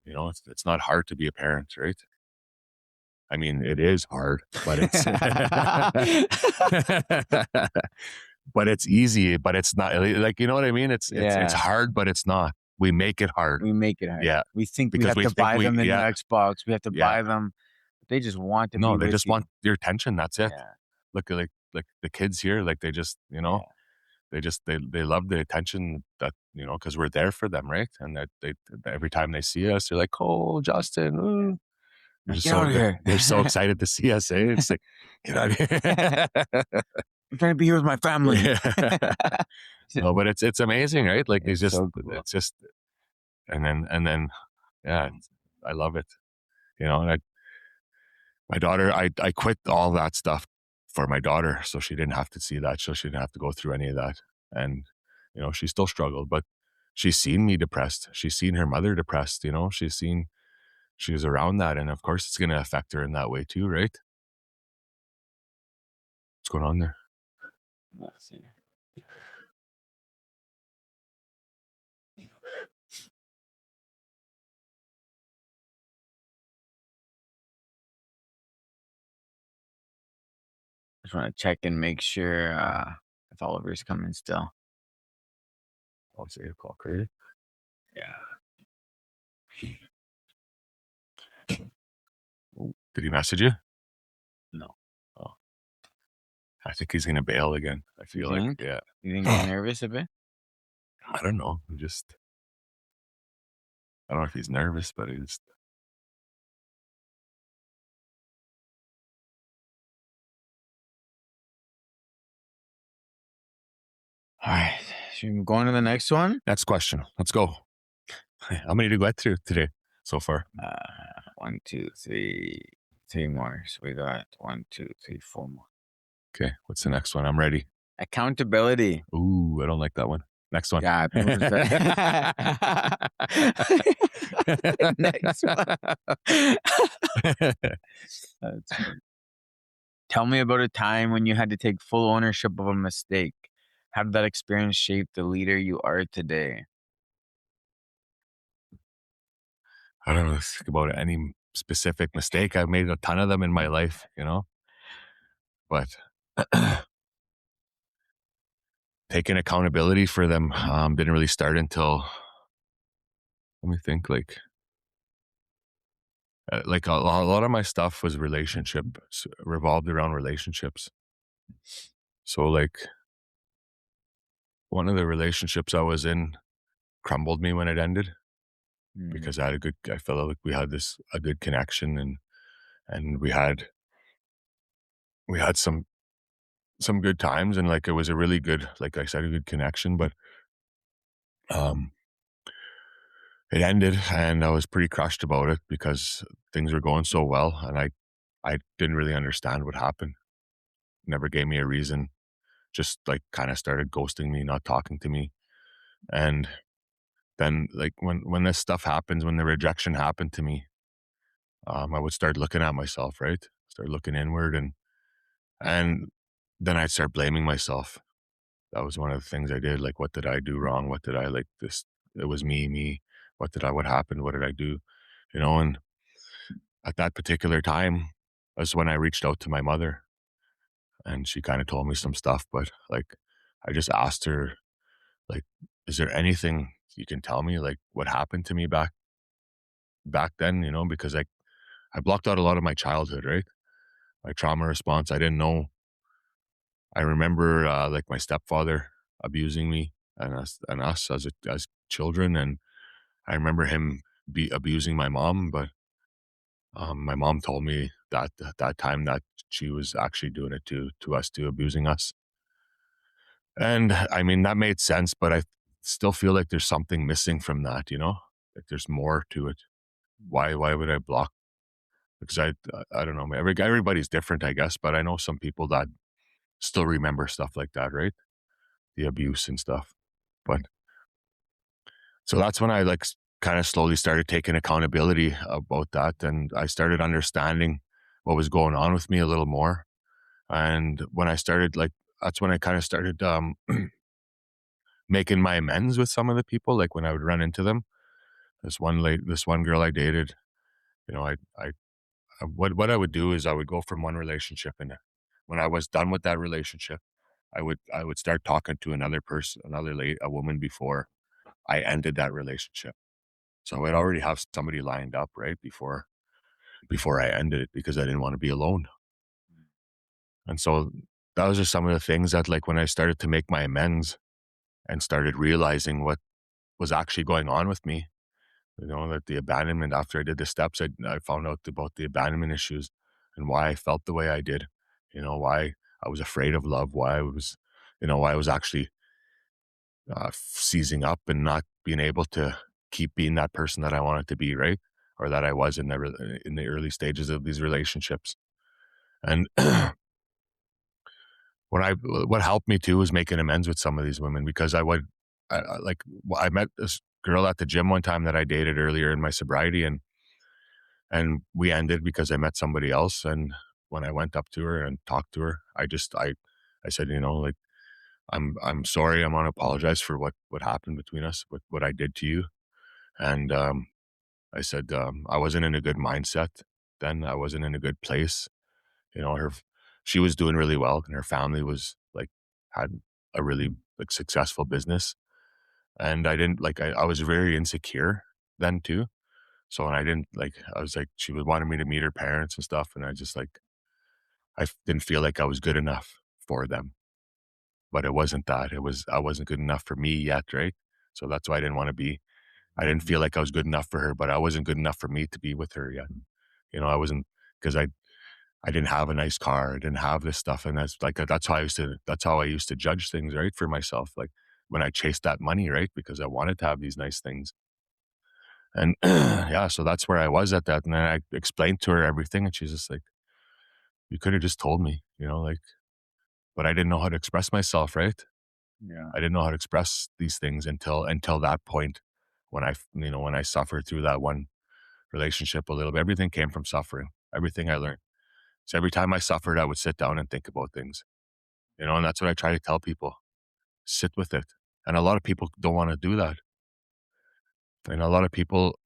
It's not hard to be a parent, right? I mean, it is hard, but it's but it's easy, but it's not like, you know what I mean? It's Yeah. hard, but it's not. We make it hard. We make it hard. Yeah. We think we Because have we to think buy them the new yeah, Xbox, we have to yeah. buy them they just want to be No, they with just you. want your attention. That's it. Yeah, Look at like the kids here, like they just, yeah. they love the attention that, because we're there for them, right? And that they every time they see us, they're like, "Oh, Justin," ooh. They're Like, just "Get out so of here." they're so excited to see us. Eh? It's like, get out of here. I'm trying to be here with my family. Yeah. No, but it's amazing, right? Like It's so cool. it's just and then yeah, I love it. And my daughter, I quit all that stuff for my daughter, so she didn't have to see that, so she didn't have to go through any of that. And she still struggled, but she's seen me depressed. She's seen her mother depressed. She was around that, and of course, it's going to affect her in that way too, right? What's going on there? Let's see. Just wanna check and make sure, if Oliver's coming still. Oh, it's 8 o'clock, right? Yeah. Did he message you? No. Oh, I think he's going to bail again. I You feel like, think? yeah. You think he's nervous a bit? I don't know. I don't know if he's nervous, but he's. Alright. Should we go on to the next one? Next question. Let's go. How many did we get through today so far? 1, 2, 3, 3 more. So we got 1, 2, 3, 4 more. Okay. What's the next one? I'm ready. Accountability. Ooh, I don't like that one. Next one. Yeah, people just next one. That's funny. Tell me about a time when you had to take full ownership of a mistake. How did that experience shape the leader you are today? I don't know think about any specific mistake. I've made a ton of them in my life, but taking accountability for them didn't really start until, let me think, like a lot of my stuff was revolved around relationships. So like one of the relationships I was in crumbled me when it ended Mm, because I felt like we had a good connection, and we had some good times, and like it was a really good, like I said, a good connection, but um it ended and I was pretty crushed about it because things were going so well, and I didn't really understand what happened. Never gave me a reason, just like kind of started ghosting me, not talking to me. And then like when this stuff happens, when the rejection happened to me, I would start looking at myself, right? Start looking inward, and then I'd start blaming myself. That was one of the things I did. Like, what did I do wrong? What did I like this? It was me. What happened? What did I do? And at that particular time was when I reached out to my mother, and she kind of told me some stuff, but like I just asked her, like, is there anything you can tell me, like what happened to me back then, because I blocked out a lot of my childhood, right? My trauma response. I didn't know. I remember like my stepfather abusing me and us as children, and I remember him be abusing my mom, but my mom told me that at that time that she was actually doing it to us too, abusing us. And I mean that made sense, but I still feel like there's something missing from that, like there's more to it. Why would I block? Because I don't know. Everybody's different, I guess, but I know some people that still remember stuff like that, right? The abuse and stuff. But so that's when I like kind of slowly started taking accountability about that, and I started understanding what was going on with me a little more. And when I started like that's when I kind of started making my amends with some of the people. Like when I would run into them, this one girl I dated, you know, what I would do is I would go from one relationship, and when I was done with that relationship, I would start talking to another person, a woman before I ended that relationship. So I'd already have somebody lined up right before I ended it because I didn't want to be alone. And so that was just some of the things that like when I started to make my amends and started realizing what was actually going on with me, that the abandonment after I did the steps, I found out about the abandonment issues and why I felt the way I did, why I was afraid of love, why I was actually seizing up and not being able to keep being that person that I wanted to be, right? Or that I was in the early stages of these relationships. And what helped me too was making amends with some of these women because I met this girl at the gym one time that I dated earlier in my sobriety, and we ended because I met somebody else. And when I went up to her and talked to her, I said, like, I'm sorry. I want to apologize for what happened between us, what I did to you. And I said I wasn't in a good mindset then. I wasn't in a good place. Her she was doing really well, and her family was like had a really like successful business. And I didn't like I was very insecure then too. So when I didn't like I was like she was wanting me to meet her parents and stuff, and I just like didn't feel like I was good enough for them. But it wasn't that. I wasn't good enough for me yet, right? So that's why I didn't want to be. I didn't feel like I was good enough for her, but I wasn't good enough for me to be with her yet. I wasn't because I didn't have a nice car. I didn't have this stuff, and that's how I used to judge things, right, for myself. Like when I chased that money, right, because I wanted to have these nice things. And yeah, so that's where I was at that. And then I explained to her everything, and she's just like, "You could have just told me, like." But I didn't know how to express myself, right? Yeah. I didn't know how to express these things until that point when when I suffered through that one relationship a little bit. Everything came from suffering. Everything I learned. So every time I suffered, I would sit down and think about things, and that's what I try to tell people. Sit with it. And a lot of people don't want to do that. And a lot of people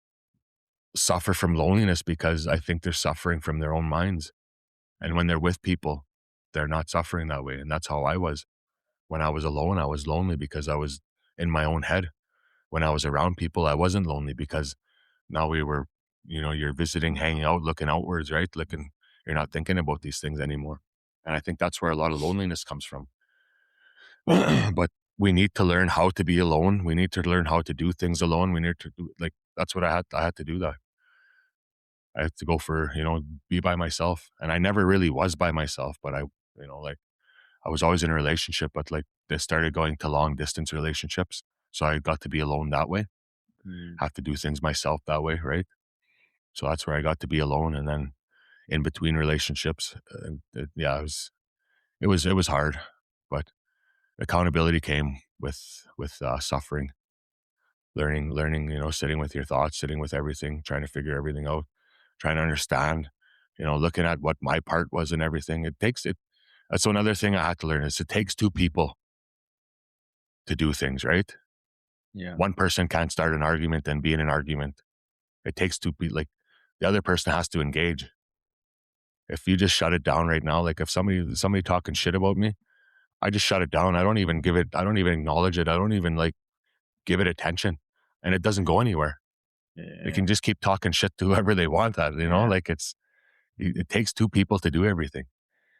suffer from loneliness because I think they're suffering from their own minds. And when they're with people, they're not suffering that way. And that's how I was. When I was alone, I was lonely because I was in my own head. When I was around people, I wasn't lonely because now we were, you're visiting, hanging out, looking outwards, right? You're not thinking about these things anymore. And I think that's where a lot of loneliness comes from. But we need to learn how to be alone. We need to learn how to do things alone. We need to do like that's what I had to do that. I had to go for, be by myself. And I never really was by myself, but like I was always in a relationship, but like they started going to long distance relationships. So I got to be alone that way, Mm. have to do things myself that way, right? So that's where I got to be alone. And then in between relationships, yeah, it was hard, but accountability came with suffering, learning, sitting with your thoughts, sitting with everything, trying to figure everything out, trying to understand, looking at what my part was and everything. It takes it. That's another thing I had to learn is it takes two people to do things, right? Yeah. One person can't start an argument and be in an argument. It takes two people. Like the other person has to engage. If you just shut it down right now, like if somebody talking shit about me, I just shut it down. I don't even acknowledge it. I don't even like give it attention. And it doesn't go anywhere. They Yeah. can just keep talking shit to whoever they want at, Yeah. like it takes two people to do everything.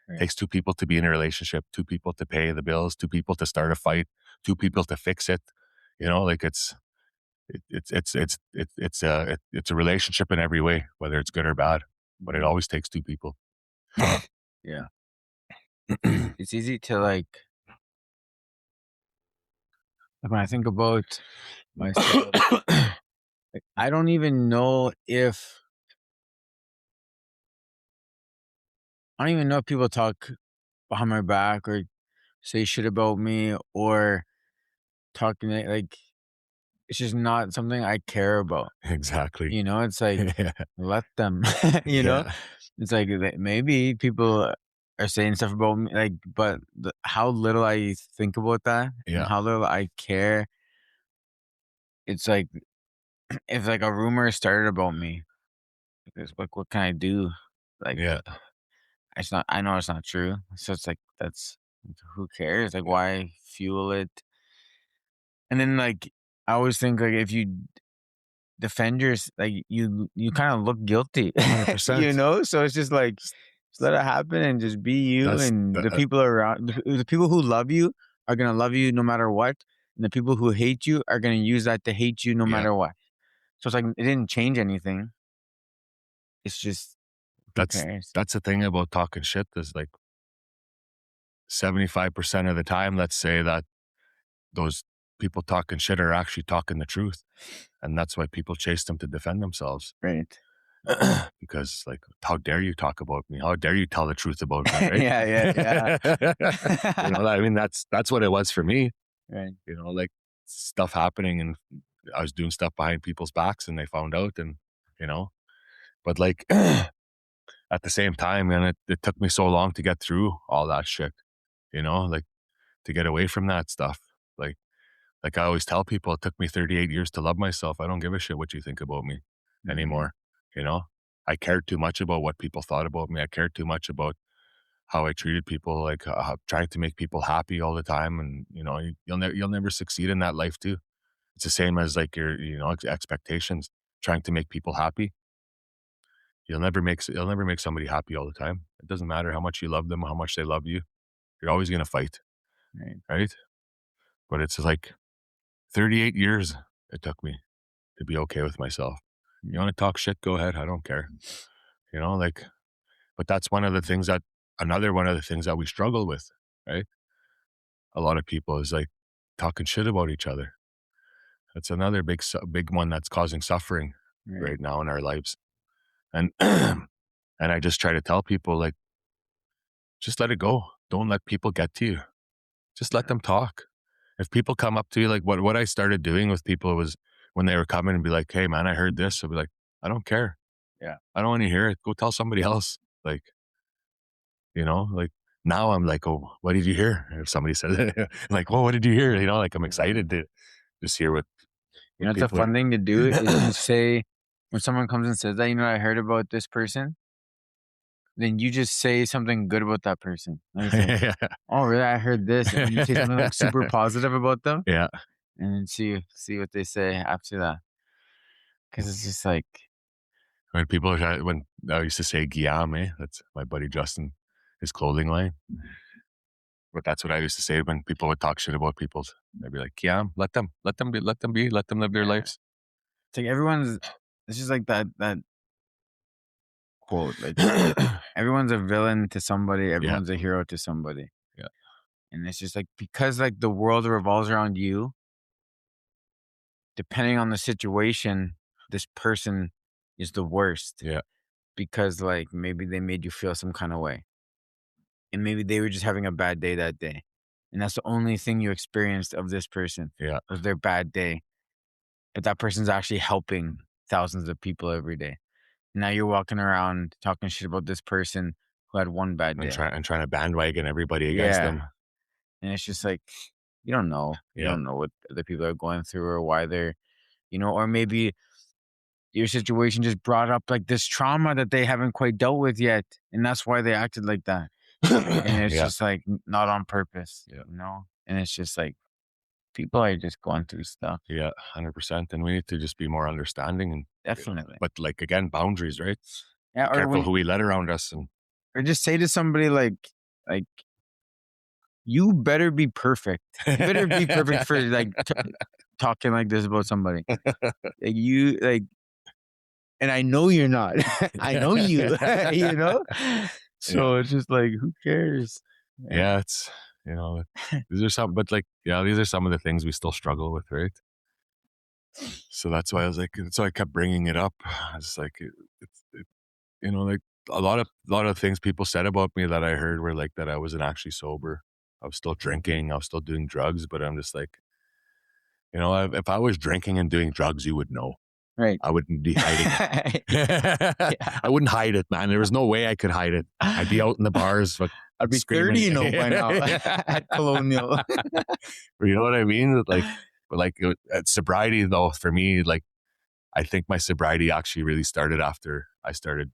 It Right. takes two people to be in a relationship, two people to pay the bills, two people to start a fight, two people to fix it. Like it's a relationship in every way, whether it's good or bad, but it Mhm. always takes two people. Yeah. It's easy to like when I think about myself, like I don't even know if people talk behind my back or say shit about me or like it's just not something I care about. Exactly. It's like Yeah. let them, you know. Yeah. It's like maybe people are saying stuff about me, like, but how little I think about that and Yeah. how little I care. It's like if like a rumor started about me, it's like what can I do? Like Yeah. it's not. I know it's not true. So it's like that's who cares? Like why fuel it? And then like I always think like if you defend like you kind of look guilty, 100%. So it's just like just let it happen and just be you, That's and the the people around the people who love you are gonna love you no matter what, and the people who hate you are gonna use that to hate you no yeah. matter what. So it's like it didn't change anything. It's just who That's cares? that's the thing about talking shit is like 75% of the time, let's say that those people talking shit are actually talking the truth. And that's why people chase them to defend themselves. Right. Because like, how dare you talk about me? How dare you tell the truth about me, right? Yeah, yeah, yeah. I mean, that's what it was for me, Right. like stuff happening and I was doing stuff behind people's backs and they found out and, you know, but like at the same time, man, it took me so long to get through all that shit, like to get away from that stuff. Like, like I always tell people, it took me 38 years to love myself. I don't give a shit what you think about me Mhm. anymore. You know, I cared too much about what people thought about me. I cared too much about how I treated people, like trying to make people happy all the time. And you'll never succeed in that life too. It's the same as like your expectations. Trying to make people happy, you'll never make somebody happy all the time. It doesn't matter how much you love them, how much they love you. You're always gonna fight, Right. right? But it's like 38 years it took me to be okay with myself. You Mm. want to talk shit? Go ahead. I don't care. Like, but that's another one of the things that we struggle with, right? A lot of people is like talking shit about each other. That's another big one that's causing suffering Right. right now in our lives. And, and I just try to tell people, like, just let it go. Don't let people get to you. Just let them talk. If people come up to you, like what I started doing with people was when they were coming and be like, "Hey man, I heard this." I'll be like, "I don't care. Yeah. I don't want to hear it. Go tell somebody else." Like, like now I'm like, "Oh, what did you hear?" If somebody said it, like, "Well, what did you hear?" Like I'm excited to just hear what It's a people are. fun thing to do is to say when someone comes and says that, I heard about this person, then you just say something good about that person. Like say, "Oh, really? I heard this," and then you say something like super positive about them, Yeah. and then see what they say after that. Because it's just like, When I used to say Guillaume, that's my buddy Justin, his clothing line. But that's what I used to say when people would talk shit about people. I'd be like, Guillaume, let them live their yeah, lives. it's like everyone's. It's just like that quote. Like everyone's a villain to somebody. Yeah. Everyone's a hero to somebody. Yeah. And it's just like because like the world revolves around you, depending on the situation, this person is the worst Yeah. because like maybe they made you feel some kind of way. And maybe they were just having a bad day that day. And that's the only thing you experienced of this person Yeah. was their bad day. But that person's actually helping thousands of people every day. Now you're walking around talking shit about this person who had one bad And day. trying to bandwagon everybody against Yeah. them. And it's just like you don't know. You Yeah. don't know what other people are going through or why they're or maybe your situation just brought up like this trauma that they haven't quite dealt with yet, and that's why they acted like that. And it's Yeah, just like not on purpose, yeah, you know? And it's just like people are just going through stuff. yeah, 100%. And we need to just be more understanding and, Definitely. but like again, boundaries, right? Yeah, Careful who we let around us, and or just say to somebody like you better be perfect. You better be perfect for like talking like this about somebody. Like you like and I know you're not. I know you, you know? yeah, So it's just like, who cares? Yeah. yeah. It's you know, these are some, but like yeah, these are some of the things we still struggle with, right? So that's why I was like, that's why I kept bringing it up. It's like you know, like a lot of things people said about me that I heard were like that I wasn't actually sober. I was still drinking. I was still doing drugs, but I'm just like, if I was drinking and doing drugs, you would know. Right. I wouldn't be hiding it. Yeah. I wouldn't hide it, man. There was no way I could hide it. I'd be out in the bars, but I'd be 30, screaming. by now at Colonial. You know what I mean? Like, but like sobriety, though, for me, like I think my sobriety actually really started after I started,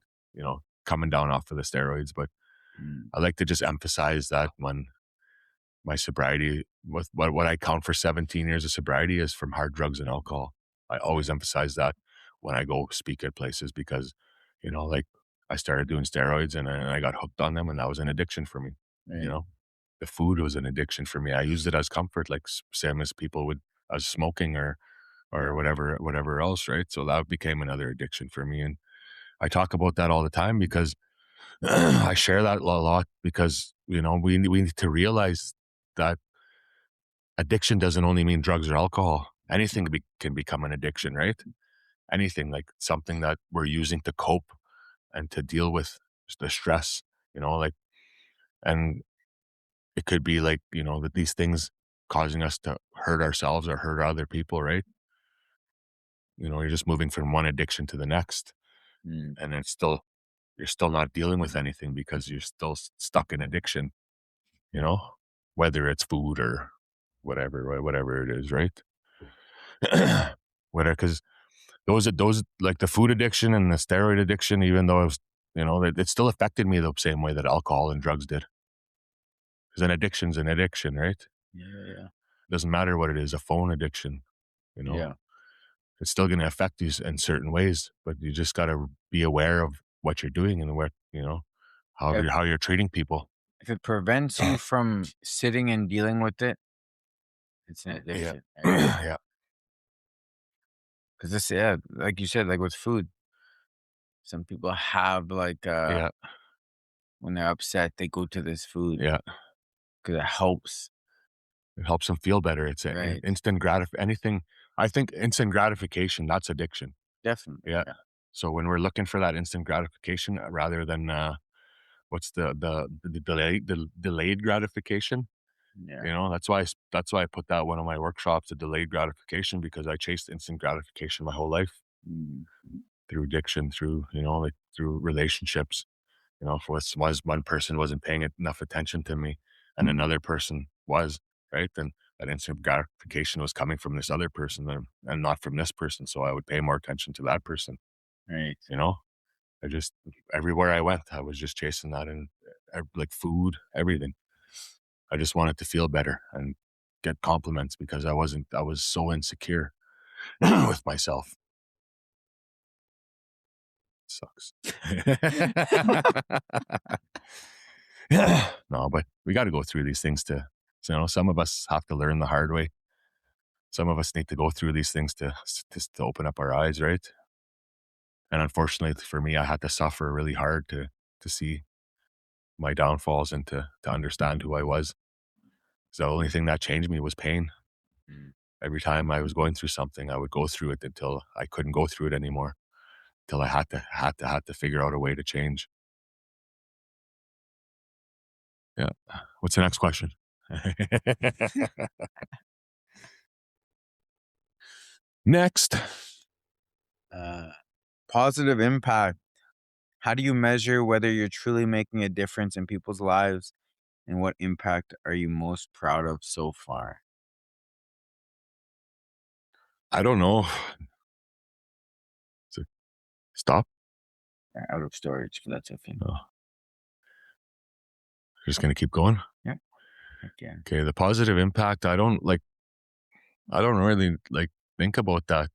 coming down off of the steroids. But Mm, I like to just emphasize that when my sobriety, with what I count for 17 years of sobriety, is from hard drugs and alcohol. I always right, emphasize that when I go speak at places because, like I started doing steroids and I got hooked on them, and that was an addiction for me. You right. know, the food was an addiction for me. I used it as comfort, like same as people would as smoking or whatever else, right? So that became another addiction for me, and I talk about that all the time because I share that a lot because we need to realize that addiction doesn't only mean drugs or alcohol. Anything can become an addiction, right? Anything, like something that we're using to cope and to deal with the stress, like, and it could be like, that these things causing us to hurt ourselves or hurt other people, right? You're just moving from one addiction to the next, Mm. and you're still not dealing with anything because you're still stuck in addiction, you know, whether it's food or whatever it is, right? Whatever, because those like the food addiction and the steroid addiction, even though it still affected me the same way that alcohol and drugs did. Because an addiction's an addiction, right? Yeah, yeah, Doesn't matter what it is, a phone addiction, you know, yeah. it's still going to affect you in certain ways, but you just got to be aware of what you're doing and If how you're treating people. if it prevents you from sitting and dealing with it, it's an Yeah. addiction, right? Yeah. Because this, yeah, like you said, like with food, some people have like Yeah. when they're upset, they go to this food Yeah. because it helps, It helps them feel better. It's an right? instant anything. I think instant gratification, that's addiction. Definitely, Yeah. yeah, So when we're looking for that instant gratification rather than what's the delayed gratification, yeah. that's why I put that one of my workshops, a delayed gratification, because I chased instant gratification my whole life Mm, through addiction, through like through relationships. If was one person wasn't paying enough attention to me, and another person was, right, then that instant gratification was coming from this other person and not from this person. So I would pay more attention to that person. right. You know, I just everywhere I went, I was just chasing that, and like food, everything. I just wanted to feel better and get compliments because I was so insecure with myself. Sucks. No, but we got to go through these things some of us have to learn the hard way. Some of us need to go through these things to open up our eyes, right? And unfortunately for me, I had to suffer really hard to see my downfalls and to understand who I was. So the only thing that changed me was pain. Mm, Every time I was going through something, I would go through it until I couldn't go through it anymore. Till I had to figure out a way to change. Yeah. What's the next question? Next. uh, positive impact. How do you measure whether you're truly making a difference in people's lives, and what impact are you most proud of so far? I don't know. Stop? Out of storage, but that's okay. Oh, just gonna keep going? Yeah. Heck yeah. Okay, the positive impact, I don't really, like, think about that,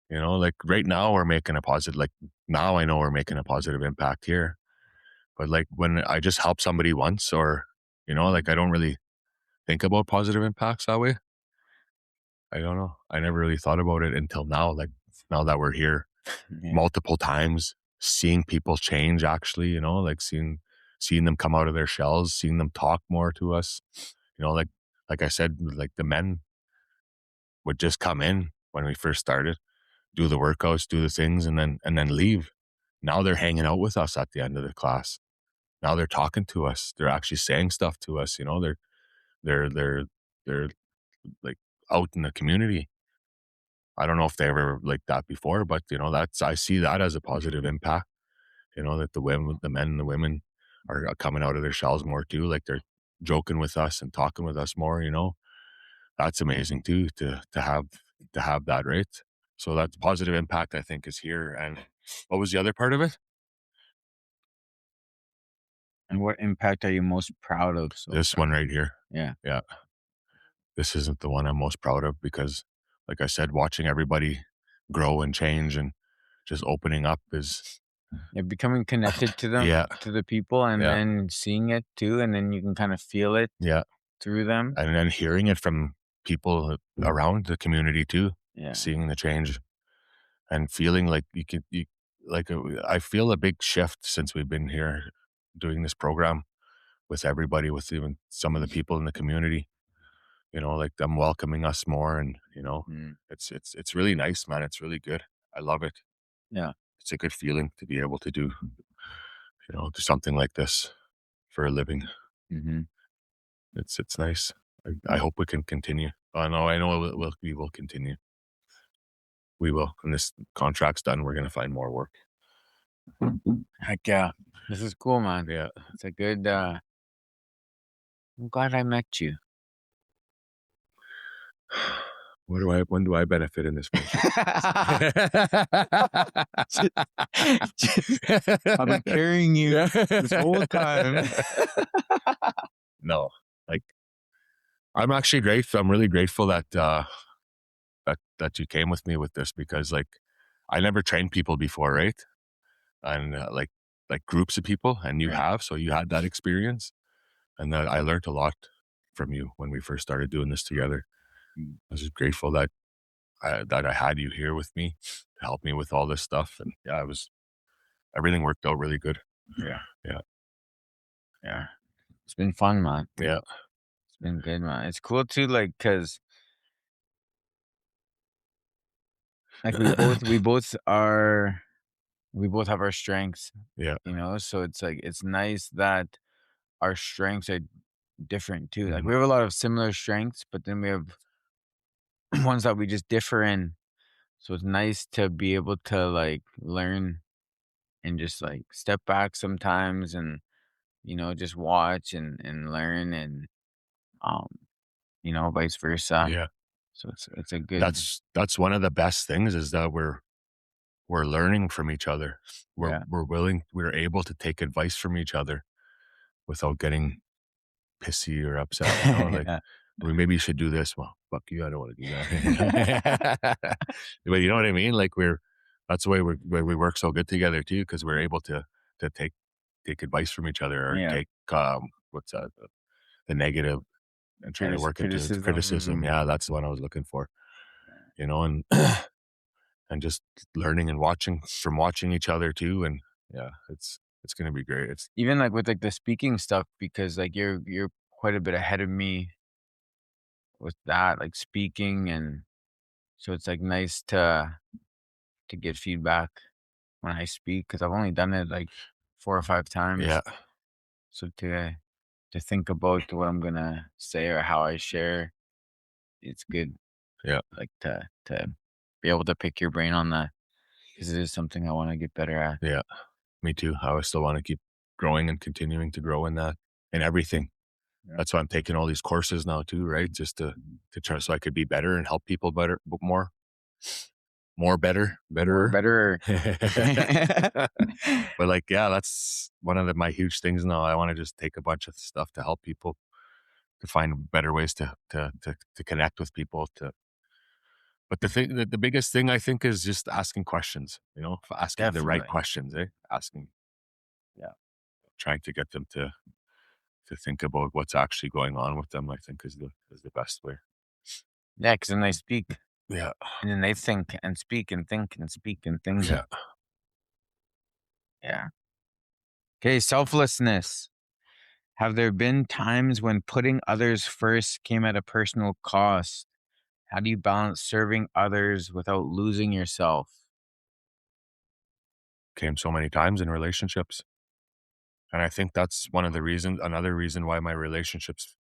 like, right now we're making a positive, like, now I know we're making a positive impact here, but, like, when I just help somebody once or, like, I don't really think about positive impacts that way. I don't know. I never really thought about it until now, like, now that we're here Yeah. multiple times, seeing people change actually, like seeing them come out of their shells, seeing them talk more to us. Like I said, like the men would just come in when we first started, do the workouts, do the things, and then leave. Now they're hanging out with us at the end of the class. Now they're talking to us. They're actually saying stuff to us. They're like out in the community. I don't know if they ever like that before, but that's I see that as a positive impact. That the men and the women are coming out of their shells more too. Like they're joking with us and talking with us more. That's amazing too to have that, right? So that positive impact I think is here. And what was the other part of it? And what impact are you most proud of so This far? one right here. Yeah. Yeah, this isn't the one I'm most proud of because, like I said, watching everybody grow and change and just opening up is Yeah, becoming connected to them, yeah, to the people, and yeah, then seeing it too, and then you can kind of feel it yeah. through them. And then hearing it from people around the community too, Yeah. seeing the change and feeling like I feel a big shift since we've been here doing this program with everybody, with even some of the people in the community, like them welcoming us more. And, Mm. it's really nice, man. It's really good. I love it. Yeah. It's a good feeling to be able to do something like this for a living. Mm-hmm. It's nice. I hope we can continue. I know we will continue. We will. When this contract's done, we're going to find more work. Heck yeah. This is cool, man. Yeah. It's a good, I'm glad I met you. When do I benefit in this friendship? I've been carrying you this whole time. No, like I'm actually grateful. I'm really grateful that you came with me with this because like I never trained people before, right? And like groups of people, and you Right. have, so you had that experience, and that I learned a lot from you when we first started doing this together. Mm. I was just grateful that I had you here with me to help me with all this stuff, and yeah, everything worked out really good. Yeah. Yeah, Yeah. It's been fun, man. yeah, It's been good, man. It's cool too, like, cause like we both have our strengths, yeah, so it's like it's nice that our strengths are different too. Like mhm, we have a lot of similar strengths, but then we have ones that we just differ in. So it's nice to be able to like learn and just like step back sometimes and just watch and learn and um vice versa. yeah. So it's a good. That's one of the best things is that we're learning from each other. Yeah. We're able to take advice from each other without getting pissy or upset, like, Yeah. "Well, maybe you should do this." "Well, fuck you, I don't wanna do that." But you know what I mean? Like, that's the way we work so good together too, because 'cause we're able to take advice from each other or Yeah. take, what's that? The negative and try to work into criticism. Criticism. Yeah, that's the one I was looking for, and and just learning and watching each other too, and yeah, it's gonna be great. It's Even like with like the speaking stuff because like you're quite a bit ahead of me with that, like speaking, and so it's like nice to get feedback when I speak because I've only done it like 4 or 5 times. yeah, So to think about what I'm gonna say or how I share, it's good. yeah, Like to be able to pick your brain on that because it is something I want to get better at. yeah. Me too. I still wanna keep growing and continuing to grow in that, in everything. Yeah. That's why I'm taking all these courses now too, right? Just to try so I could be better and help people better more. more better, More betterer. better. But like, yeah, that's one of my huge things now. I want to just take a bunch of stuff to help people to find better ways to connect with people. But the biggest thing I think is just asking questions. Asking the right Definitely. questions. Asking, yeah, trying to get them to think about what's actually going on with them. I think is the best way. Yeah, because then they speak, Yeah, and then they think and speak and think and speak and things. yeah. Yeah. Okay, selflessness. Have there been times when putting others first came at a personal cost? How do you balance serving others without losing yourself? Came so many times in relationships, and I think that's one of the reasons. Another reason why my relationships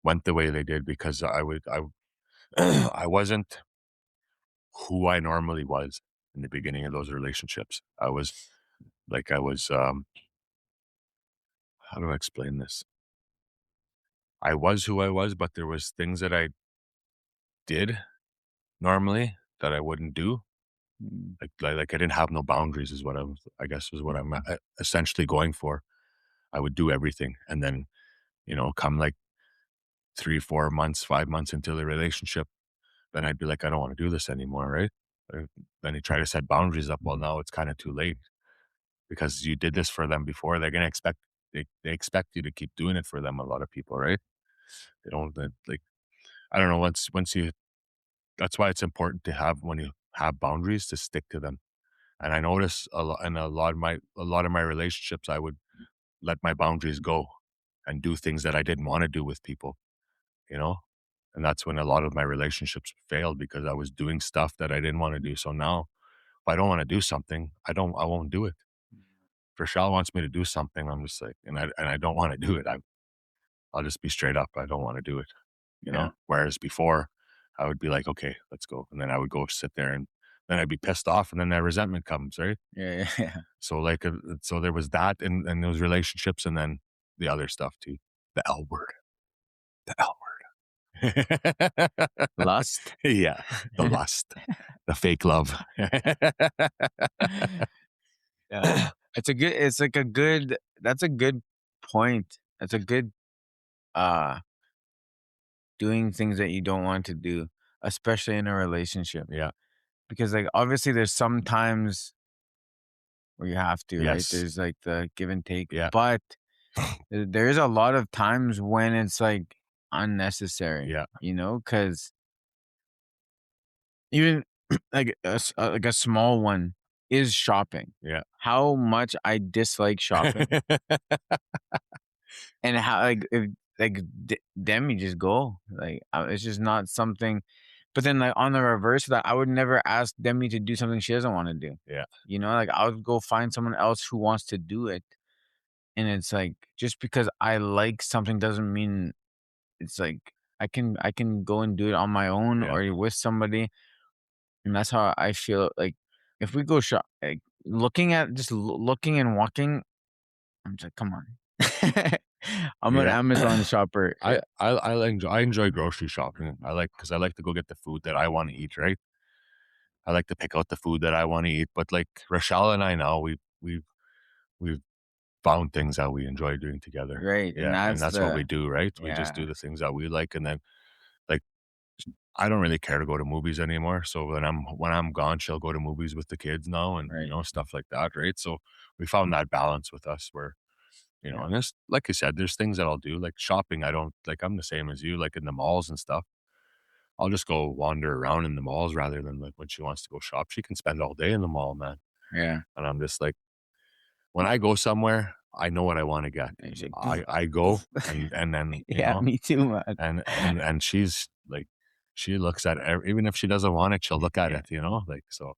went the way they did, because I wasn't who I normally was in the beginning of those relationships. I was how do I explain this? I was who I was, but there was things that I did normally that I wouldn't do. Mm, Like I didn't have no boundaries is what I guess was what I'm essentially going for. I would do everything. And then, come like 3, 4 months, 5 months into the relationship, then I'd be like, I don't want to do this anymore, right? Then you try to set boundaries up. Well, now it's kind of too late because you did this for them before. They're gonna expect they expect you to keep doing it for them. A lot of people, right? They don't like. I don't know. Once you, that's why it's important to have when you have boundaries to stick to them. And I notice a lot in a lot of my relationships, I would let my boundaries go and do things that I didn't want to do with people. You know, and that's when a lot of my relationships failed because I was doing stuff that I didn't want to do. So now, if I don't want to do something, I won't do it. If Rochelle wants me to do something, I'm just like, and I don't want to do it. I'll just be straight up. I don't want to do it. yeah. Whereas before, I would be like, okay, let's go, and then I would go sit there, and then I'd be pissed off, and then that resentment comes, right? Yeah. Yeah. So like, so there was that in those relationships, and then the other stuff too. The L word. The L word. Lust. Yeah, the lust, the fake love. Yeah. It's like a good, that's a good point. That's a good, uh, doing things that you don't want to do, especially in a relationship. Yeah. Because like obviously there's some times where you have to, right? Yes. There's like the give and take, Yeah. but there's a lot of times when it's like unnecessary, Yeah. because even like a small one is shopping. Yeah. How much I dislike shopping, and how like if like Demi just go like it's just not something. But then like on the reverse of that, I would never ask Demi to do something she doesn't want to do. Yeah. Like I would go find someone else who wants to do it, and it's like just because I like something doesn't mean it's like I can go and do it on my own Yeah. or with somebody. And that's how I feel, like, if we go shop like, looking at just looking and walking, I'm just like, "Come on." I'm an Yeah. Amazon shopper. I enjoy grocery shopping. Because I like to go get the food that I want to eat, right? I like to pick out the food that I want to eat. But like Rochelle and I now, we've found things that we enjoy doing together. Right, and Yeah, and that's that's what we the do, right? We just yeah, do the things that we like, and then like I don't really care to go to movies anymore. So when I'm gone, she'll go to movies with the kids now, and right, stuff like that, right? So we found that balance with us where yeah, and there's like I said, there's things that I'll do like shopping. I don't like I'm the same as you, like in the malls and stuff. I'll just go wander around in the malls rather than like when she wants to go shop. She can spend all day in the mall, man. yeah. And I'm just like, when I go somewhere, I know what I want to get. And she's like, "Poof, I go poof." and then Yeah, me too, man. and she's like, she looks at even if she doesn't want it, she'll look at Yeah. it, like so.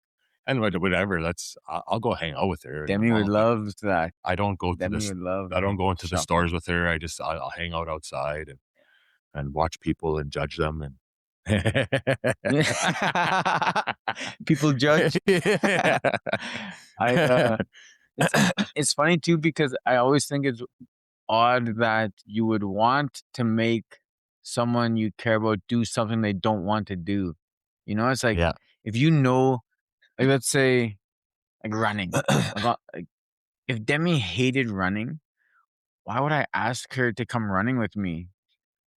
And whatever, I'll go hang out with her in the Demi would mall, but love that. I don't go to Demi this. would love I don't go into the shopping. stores with her. I'll hang out outside and watch people and judge them and People judge. I, it's it's funny too because I always think it's odd that you would want to make someone you care about do something they don't want to do. It's like Yeah, if you know, like let's say like running, like if Demi hated running, why would I ask her to come running with me?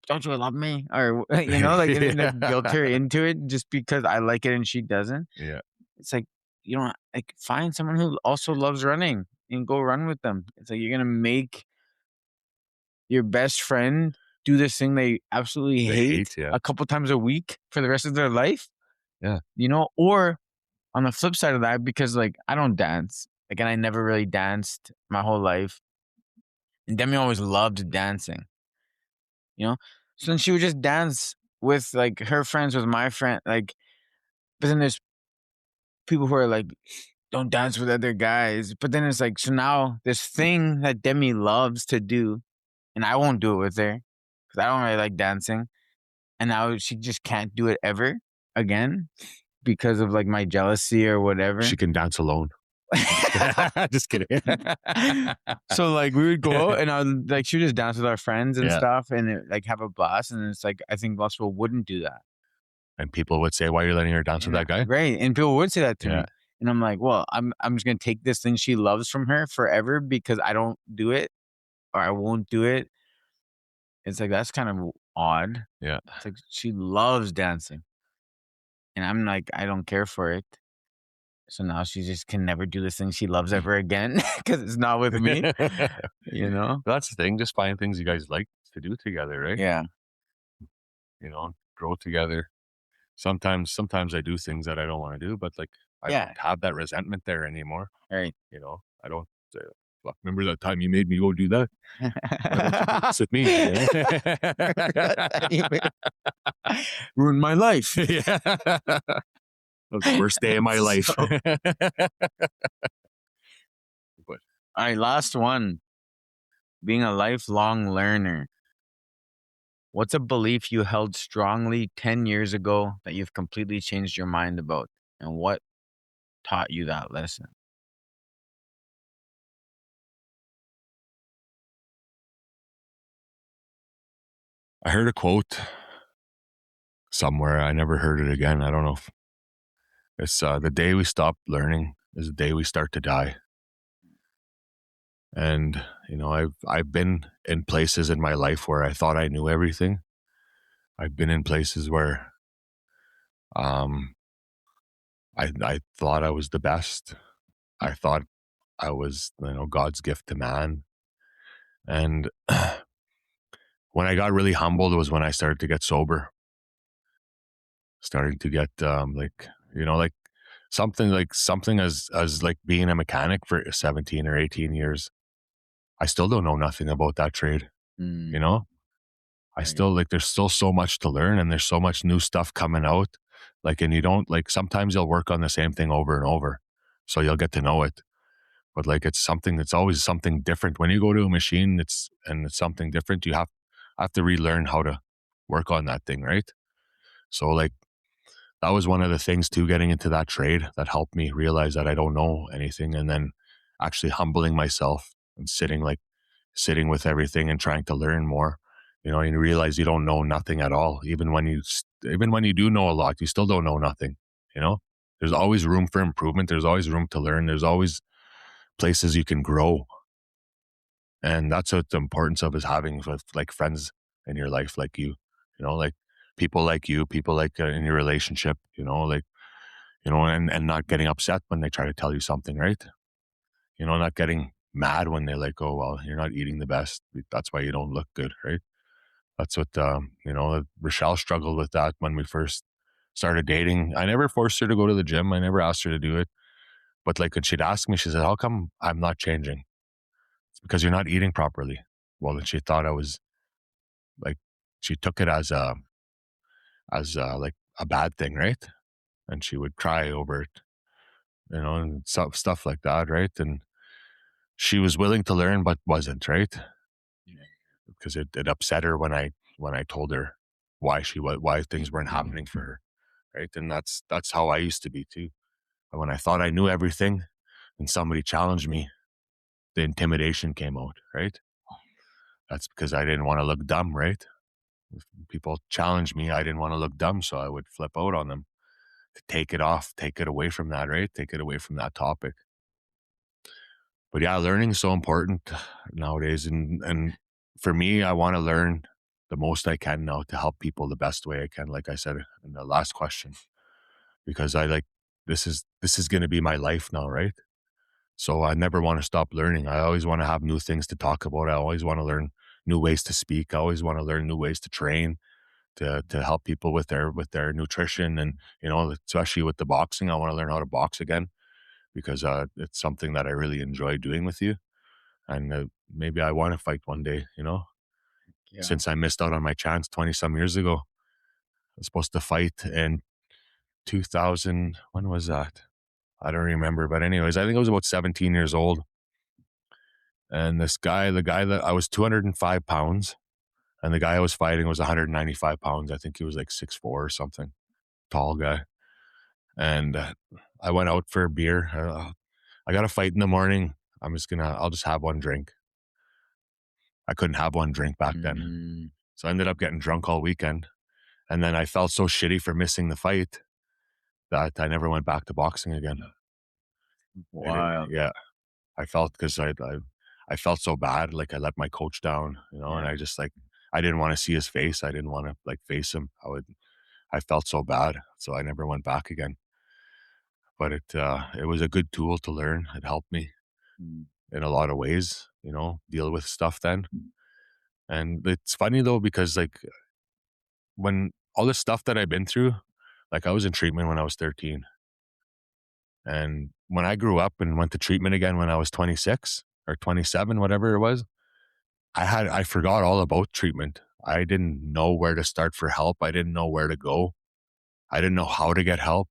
Don't you love me? Or like and Yeah. then guilt her into it just because I like it and she doesn't. Yeah. It's like you don't like find someone who also loves running and go run with them. It's like you're gonna make your best friend do this thing they absolutely They hate hate, yeah. a couple times a week for the rest of their life, Yeah. or on the flip side of that, because like I don't dance, like, and I never really danced my whole life, and Demi always loved dancing, you know, so then she would just dance with like her friends, with my friend, like, but then there's people who are like, don't dance with other guys, but then it's like, so now this thing that Demi loves to do, and I won't do it with her because I don't really like dancing. And now she just can't do it ever again because of like my jealousy or whatever. She can dance alone. Just kidding. So like we would go out and I would like she would just dance with our friends and Yeah. stuff and like have a blast. And it's like I think lots of people wouldn't do that. And people would say, "Why are you letting her dance with that guy?" Right. And people would say that to Yeah. me. And I'm like, well, I'm just gonna take this thing she loves from her forever because I don't do it or I won't do it. It's like that's kind of odd. Yeah. It's like she loves dancing. And I'm like, I don't care for it. So now she just can never do this thing she loves ever again because it's not with me, you know? That's the thing. Just find things you guys like to do together, right? Yeah. Grow together. Sometimes I do things that I don't want to do, but like I Yeah. don't have that resentment there anymore. Right. I don't say, "Fuck, remember that time you made me go do that? Why don't you do this with me?" Ruined my life. Yeah. That was the worst day of my life. But All right, last one. Being a lifelong learner. What's a belief you held strongly 10 years ago that you've completely changed your mind about? And what taught you that lesson? I heard a quote somewhere. I never heard it again. I don't know if it's the day we stop learning is the day we start to die. And I've been in places in my life where I thought I knew everything. I've been in places where um I thought I was the best. I thought I was, God's gift to man. And when I got really humbled was when I started to get sober. Starting to get something as like being a mechanic for 17 or 18 years. I still don't know nothing about that trade, you Mm, know? I right. still like there's still so much to learn and there's so much new stuff coming out. Like, and you don't like sometimes you'll work on the same thing over and over. So you'll get to know it. But like it's something that's always something different. When you go to a machine, it's something different. You have to relearn how to work on that thing, right? So like that was one of the things too, getting into that trade that helped me realize that I don't know anything, and then actually humbling myself and sitting with everything and trying to learn more. And you realize you don't know nothing at all. Even when you do know a lot, you still don't know nothing. You know, there's always room for improvement. There's always room to learn. There's always places you can grow, and that's what the importance of is having with like friends in your life, like like people like you, people like in your relationship, like and not getting upset when they try to tell you something, right? Not getting mad when they're like, "Oh, well, you're not eating the best. That's why you don't look good," right? That's what, Rochelle struggled with that when we first started dating. I never forced her to go to the gym. I never asked her to do it. But like when she'd ask me, she said, "How come I'm not changing?" It's because you're not eating properly. Well, then she thought I was like, she took it as like a bad thing, right? And she would cry over it, and stuff like that, right? And she was willing to learn, but wasn't, right? Yeah. Because it upset her when I told her why things weren't happening for her, right? And that's how I used to be too. And when I thought I knew everything and somebody challenged me, the intimidation came out, right? That's because I didn't want to look dumb, right? If people challenged me, I didn't want to look dumb, so I would flip out on them to take it off, take it away from that, right? Take it away from that topic. But yeah, learning is so important nowadays. And for me, I want to learn the most I can now to help people the best way I can, like I said in the last question. Because I like this is gonna be my life now, right? So I never want to stop learning. I always want to have new things to talk about. I always want to learn new ways to speak. I always want to learn new ways to train, to help people with their nutrition, and especially with the boxing. I want to learn how to box again because it's something that I really enjoy doing with you. And maybe I want to fight one day, Yeah. since I missed out on my chance 20 some years ago. I was supposed to fight in 2000. When was that? I don't remember. But anyways, I think I was about 17 years old. And the guy that I was 205 pounds, and the guy I was fighting was 195 pounds. I think he was like 6'4" or something, tall guy. And I went out for a beer. I got a fight in the morning. I'll just have one drink. I couldn't have one drink back then. Mm, So I ended up getting drunk all weekend. And then I felt so shitty for missing the fight that I never went back to boxing again. wild. Yeah, I felt because I felt so bad, like I let my coach down, and Yeah. I just like I didn't want to see his face. I didn't want to like face him. I felt so bad, so I never went back again. But it was a good tool to learn. It helped me Mm, in a lot of ways, deal with stuff then. And it's funny though because like when all the stuff that I've been through, like I was in treatment when I was 13. And when I grew up and went to treatment again when I was 26 or 27, whatever it was, I forgot all about treatment. I didn't know where to start for help. I didn't know where to go. I didn't know how to get help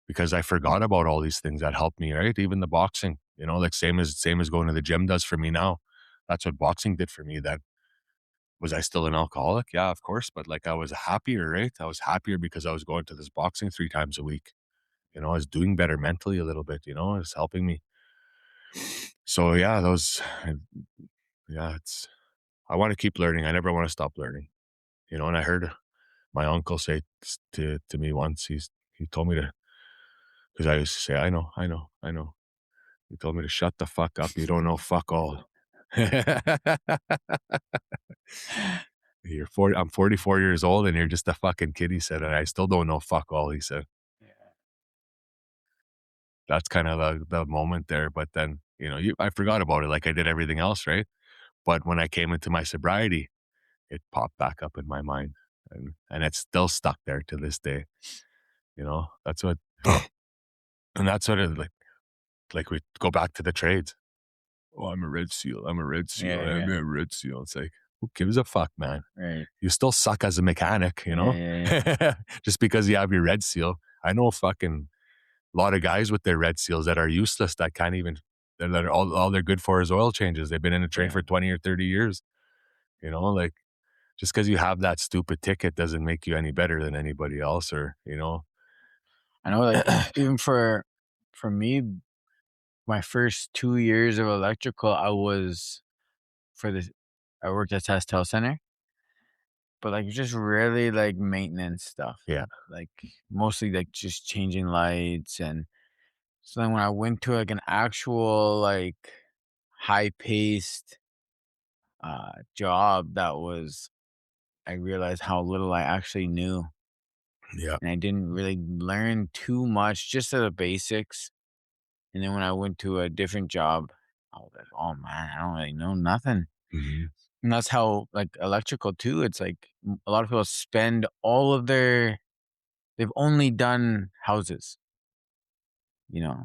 because I forgot about all these things that helped me, right? Even the boxing, like same as going to the gym does for me now. That's what boxing did for me then. Was I still an alcoholic? Yeah, of course, but like I was happier, right? I was happier because I was going to this boxing 3 times a week. I was doing better mentally a little bit, it was helping me. So yeah, it's I want to keep learning. I never want to stop learning. And I heard my uncle say to me once, he told me to, because I used to say, I know, I know, I know. He told me to shut the fuck up. You don't know fuck all. I'm 44 years old and you're just a fucking kid, he said, and I still don't know fuck all, he said. yeah. That's kind of the moment there. But then, I forgot about it like I did everything else, right? But when I came into my sobriety, it popped back up in my mind. And it's still stuck there to this day. That's what, and that's what it like we go back to the trades. Oh, I'm a red seal. I'm a red seal. Yeah, I'm yeah. a red seal. It's like, who gives a fuck, man? Right. You still suck as a mechanic, Yeah, yeah, yeah. just because you have your red seal. I know fucking a lot of guys with their red seals that are useless that can't even, that are all they're good for is oil changes. They've been in a trade Yeah. for 20 or 30 years, like just because you have that stupid ticket doesn't make you any better than anybody else or. I know, like, even for me, my first 2 years of electrical, for this I worked at Test Health Center, but, like, just really, like, maintenance stuff, Yeah, like, mostly, like, just changing lights, and so then when I went to, like, an actual, like, high-paced, job I realized how little I actually knew, yeah. and I didn't really learn too much, just the basics. And then when I went to a different job, I was like, "Oh, man, I don't really know nothing." Mhm. And that's how, like, electrical too, it's like, a lot of people spend all of they've only done houses, you know?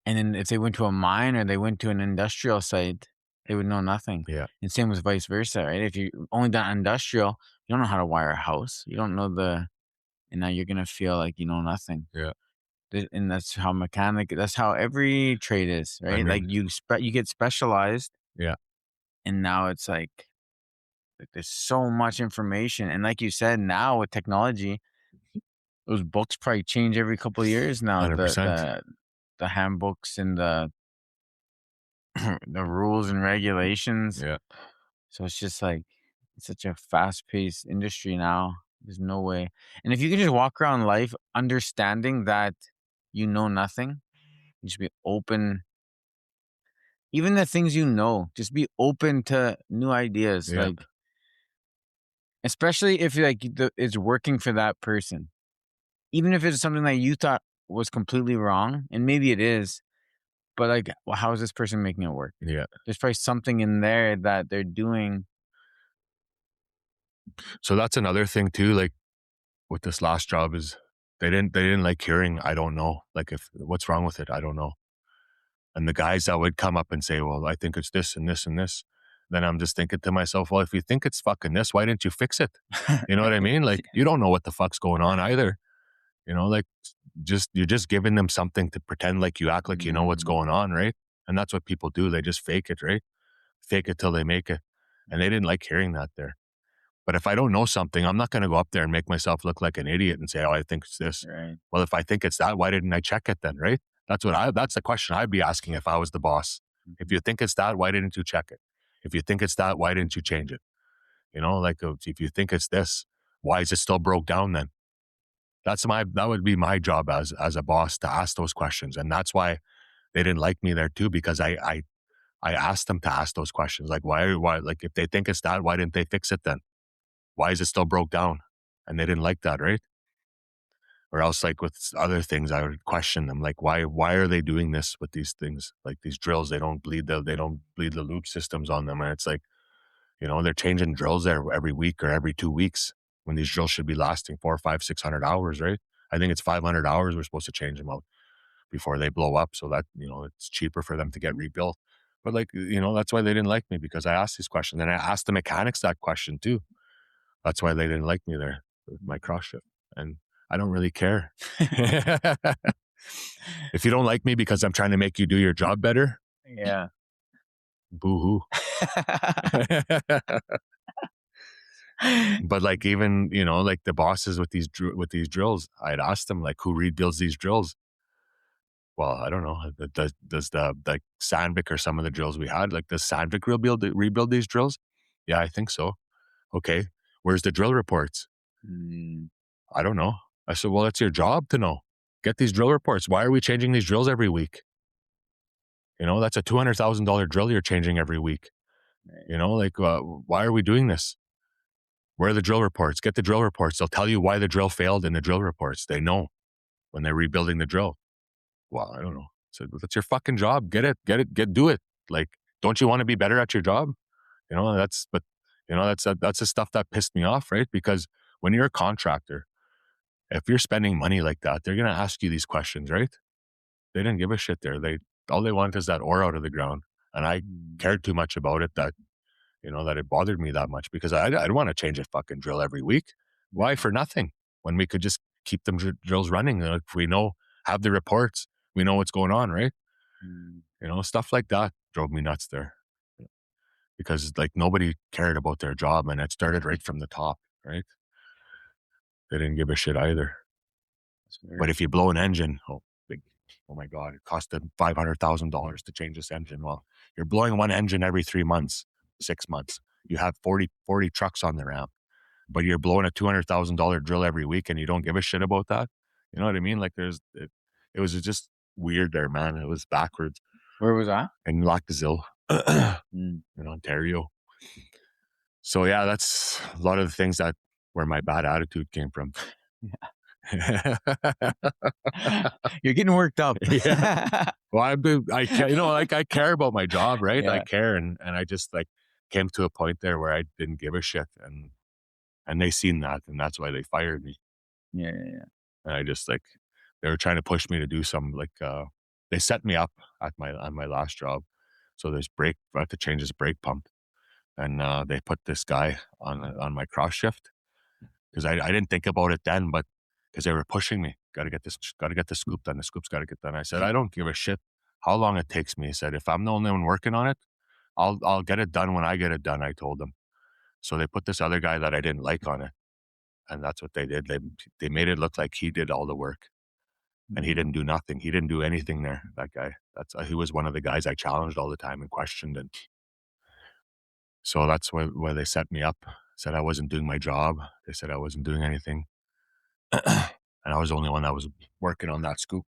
And then if they went to a mine or they went to an industrial site, they would know nothing. Yeah, And same with vice versa, right? If you only done industrial, you don't know how to wire a house. You don't know and now you're gonna feel like you know nothing. yeah. And that's how every trade is, I right? Like, mean, you get specialized. yeah, And now it's like there's so much information, and like you said, now with technology, those books probably change every couple of years now, 100%. the handbooks and the the rules and regulations. Yeah. So it's just like it's such a fast-paced industry now. There's no way. And if you could just walk around life understanding that you know nothing, just be open, even the things you know, just be open to new ideas. Yeah, Like, especially if like it's working for that person, even if it's something that you thought was completely wrong, and maybe it is, but like, well, how is this person making it work? yeah. There's probably something in there that they're doing. So that's another thing too, like, with this last job is they didn't like hearing, "I don't know." Like, if what's wrong with it? I don't know. And the guys that would come up and say, "Well, I think it's this and this and this." Then I'm just thinking to myself, "Well, if you think it's fucking this, why didn't you fix it?" You know what I mean? Like, you don't know what the fuck's going on either. Like, just you're just giving them something to pretend like you act like you know what's Mm, going on, right? And that's what people do. They just fake it, right? Fake it till they make it. And they didn't like hearing that there. But if I don't know something, I'm not going to go up there and make myself look like an idiot and say, "Oh, I think it's this." right. Well, if I think it's that, why didn't I check it then, right? That's the question I'd be asking if I was the boss. If Mhm. you think it's that, why didn't you check it? If you think it's that, why didn't you change it? Like, if you think it's this, why is it still broke down then? That would be my job as a boss, to ask those questions. And that's why they didn't like me there too, because I asked them to ask those questions. Like, why, like, if they think it's that, why didn't they fix it then? Why is it still broke down? And they didn't like that, right? Or else, like, with other things, I would question them, like, why are they doing this with these things, like these drills? They don't bleed the loop systems on them, and it's like, they're changing drills there every week or every 2 weeks, when these drills should be lasting 4, 5, 600 hours, right? I think it's 500 hours we're supposed to change them out before they blow up, so that it's cheaper for them to get rebuilt. But, like, that's why they didn't like me, because I asked these questions, and I asked the mechanics that question too. That's why they didn't like me there with my cross shift, and I don't really care. If you don't like me because I'm trying to make you do your job better, Yeah. boo hoo. But, like, even like the bosses with these drills, I'd asked them, like, who rebuilds these drills? Well, I don't know. Does the like Sandvik or some of the drills we had, like, does Sandvik rebuild these drills? Yeah, I think so. Okay, where's the drill reports? Mm, I don't know. I said, well, it's your job to know. Get these drill reports. Why are we changing these drills every week? That's a $200,000 drill you're changing every week. right. Like, why are we doing this? Where are the drill reports? Get the drill reports. They'll tell you why the drill failed in the drill reports. They know when they're rebuilding the drill. Well, I don't know. So that's your fucking job. Do it. Like, don't you want to be better at your job? But that's the stuff that pissed me off, right? Because when you're a contractor, if you're spending money like that, they're going to ask you these questions, right? They didn't give a shit there. All they want is that ore out of the ground. And I Mm, cared too much about it that it bothered me that much, because I don't want to change a fucking drill every week. Why? right. For nothing. When we could just keep them drills running. If we have the reports, we know what's going on, right? Mm, Stuff like that drove me nuts there, because, like, nobody cared about their job, and it started right from the top, right? They didn't give a shit either. that's weird. But if you blow an engine, oh my God, it costed $500,000 to change this engine. Well, you're blowing one engine every 3 months, 6 months. You have 40 trucks on the ramp, but you're blowing a $200,000 drill every week, and you don't give a shit about that. You know what I mean? Like, it was just weird there, man. It was backwards. Where was I? In Lac-des-Îles, Mm. in Ontario. So yeah, that's a lot of the things where my bad attitude came from. You're getting worked up. Yeah. Well, I care, like, I care about my job, right? I Yeah. care, and I just, like, came to a point there where I didn't give a shit, and they seen that, and that's why they fired me. Yeah, yeah, yeah. And I just, like, they were trying to push me to do some, like, they set me up on my last job. So I had to change this brake pump, and they put this guy on my cross shift, because I didn't think about it then, but because they were pushing me, got to get the scoop done. The scoop's got to get done. I said, I don't give a shit how long it takes me. I said, if I'm the only one working on it, I'll get it done when I get it done. I told them. So they put this other guy that I didn't like on it, and that's what they did. They made it look like he did all the work, and he Mm, didn't do nothing. He didn't do anything there. That guy. He was one of the guys I challenged all the time and questioned, and so that's why they set me up. said I wasn't doing my job. They said I wasn't doing anything. And I was the only one that was working on that scoop.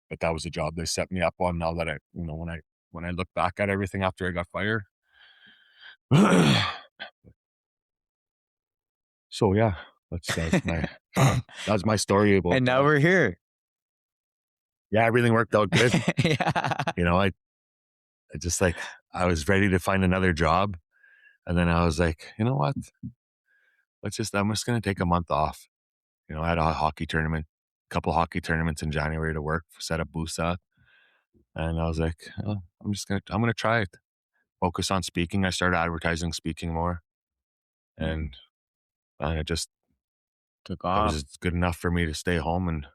But that was the job they set me up on. Now that when I look back at everything after I got fired. So yeah, that's my that's my story about. And now we're here. Yeah, everything worked out good. Yeah. I just like I was ready to find another job, and then I was like, you know what? I'm just gonna take a month off. I had a hockey tournament, a couple hockey tournaments in January to work, set up booths up, and I was like, oh, I'm gonna try it. Focus on speaking. I started advertising speaking more, and it just Took it off. was good enough for me to stay home and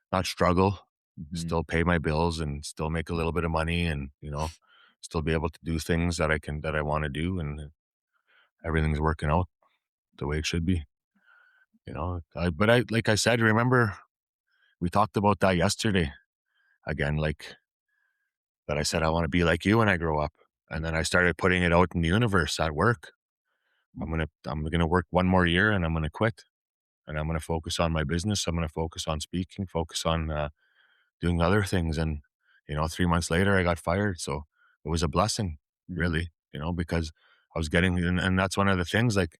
not struggle, Mhm. still pay my bills and still make a little bit of money, and still be able to do things that I want to do, and everything's working out the way it should be. But I like I said, remember we talked about that yesterday again, like that I said I want to be like you when I grow up, and then I started putting it out in the universe at work. I'm gonna work one more year and I'm gonna quit, and I'm gonna focus on my business. I'm gonna focus on speaking, focus on doing other things. And 3 months later I got fired, so it was a blessing, Mhm. really, because I was getting, and that's one of the things, like